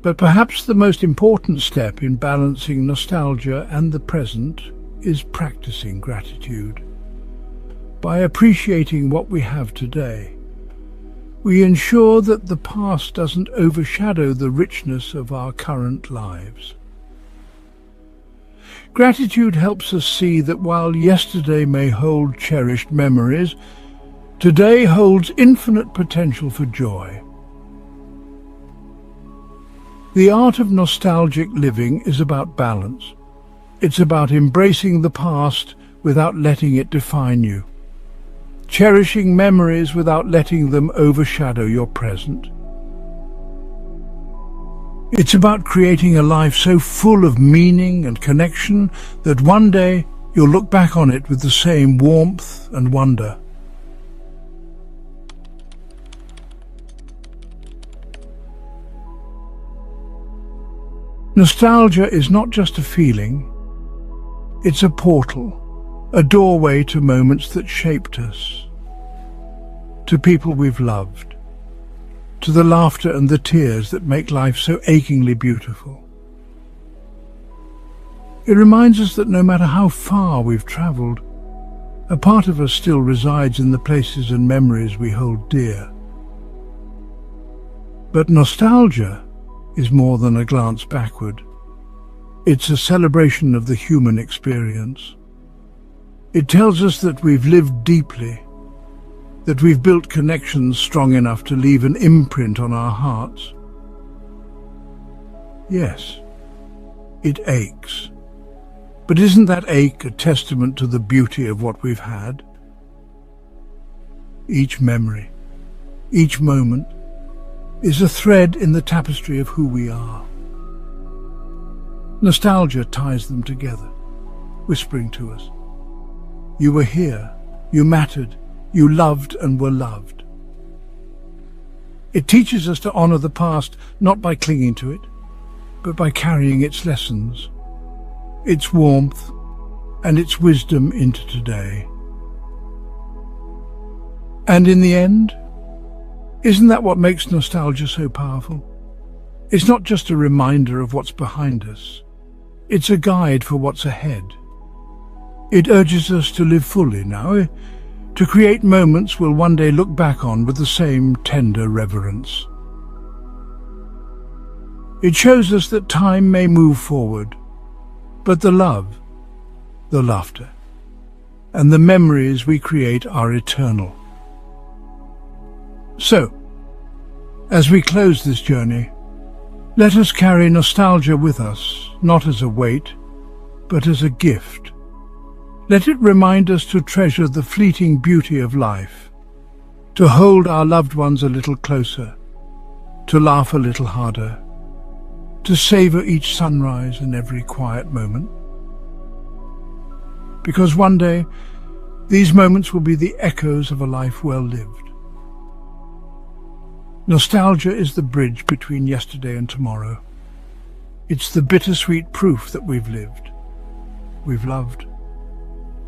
But perhaps the most important step in balancing nostalgia and the present is practicing gratitude. By appreciating what we have today, we ensure that the past doesn't overshadow the richness of our current lives. Gratitude helps us see that while yesterday may hold cherished memories, today holds infinite potential for joy. The art of nostalgic living is about balance. It's about embracing the past without letting it define you, cherishing memories without letting them overshadow your present. It's about creating a life so full of meaning and connection that one day you'll look back on it with the same warmth and wonder. Nostalgia is not just a feeling, it's a portal, a doorway to moments that shaped us, to people we've loved, to the laughter and the tears that make life so achingly beautiful. It reminds us that no matter how far we've traveled, a part of us still resides in the places and memories we hold dear. But nostalgia is more than a glance backward. It's a celebration of the human experience. It tells us that we've lived deeply, that we've built connections strong enough to leave an imprint on our hearts. Yes, it aches. But isn't that ache a testament to the beauty of what we've had? Each memory, each moment, is a thread in the tapestry of who we are. Nostalgia ties them together, whispering to us, "You were here, you mattered, you loved and were loved." It teaches us to honor the past, not by clinging to it, but by carrying its lessons, its warmth, and its wisdom into today. And in the end, isn't that what makes nostalgia so powerful? It's not just a reminder of what's behind us. It's a guide for what's ahead. It urges us to live fully now, to create moments we'll one day look back on with the same tender reverence. It shows us that time may move forward, but the love, the laughter, and the memories we create are eternal. So, as we close this journey, let us carry nostalgia with us, not as a weight, but as a gift. Let it remind us to treasure the fleeting beauty of life, to hold our loved ones a little closer, to laugh a little harder, to savor each sunrise and every quiet moment. Because one day, these moments will be the echoes of a life well lived. Nostalgia is the bridge between yesterday and tomorrow. It's the bittersweet proof that we've lived, we've loved,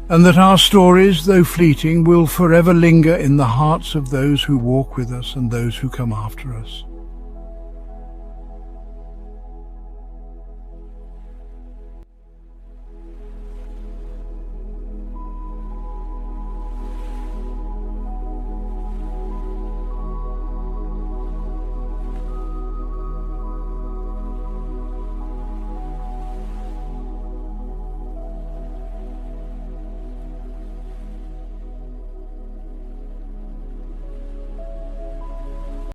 and that our stories, though fleeting, will forever linger in the hearts of those who walk with us and those who come after us.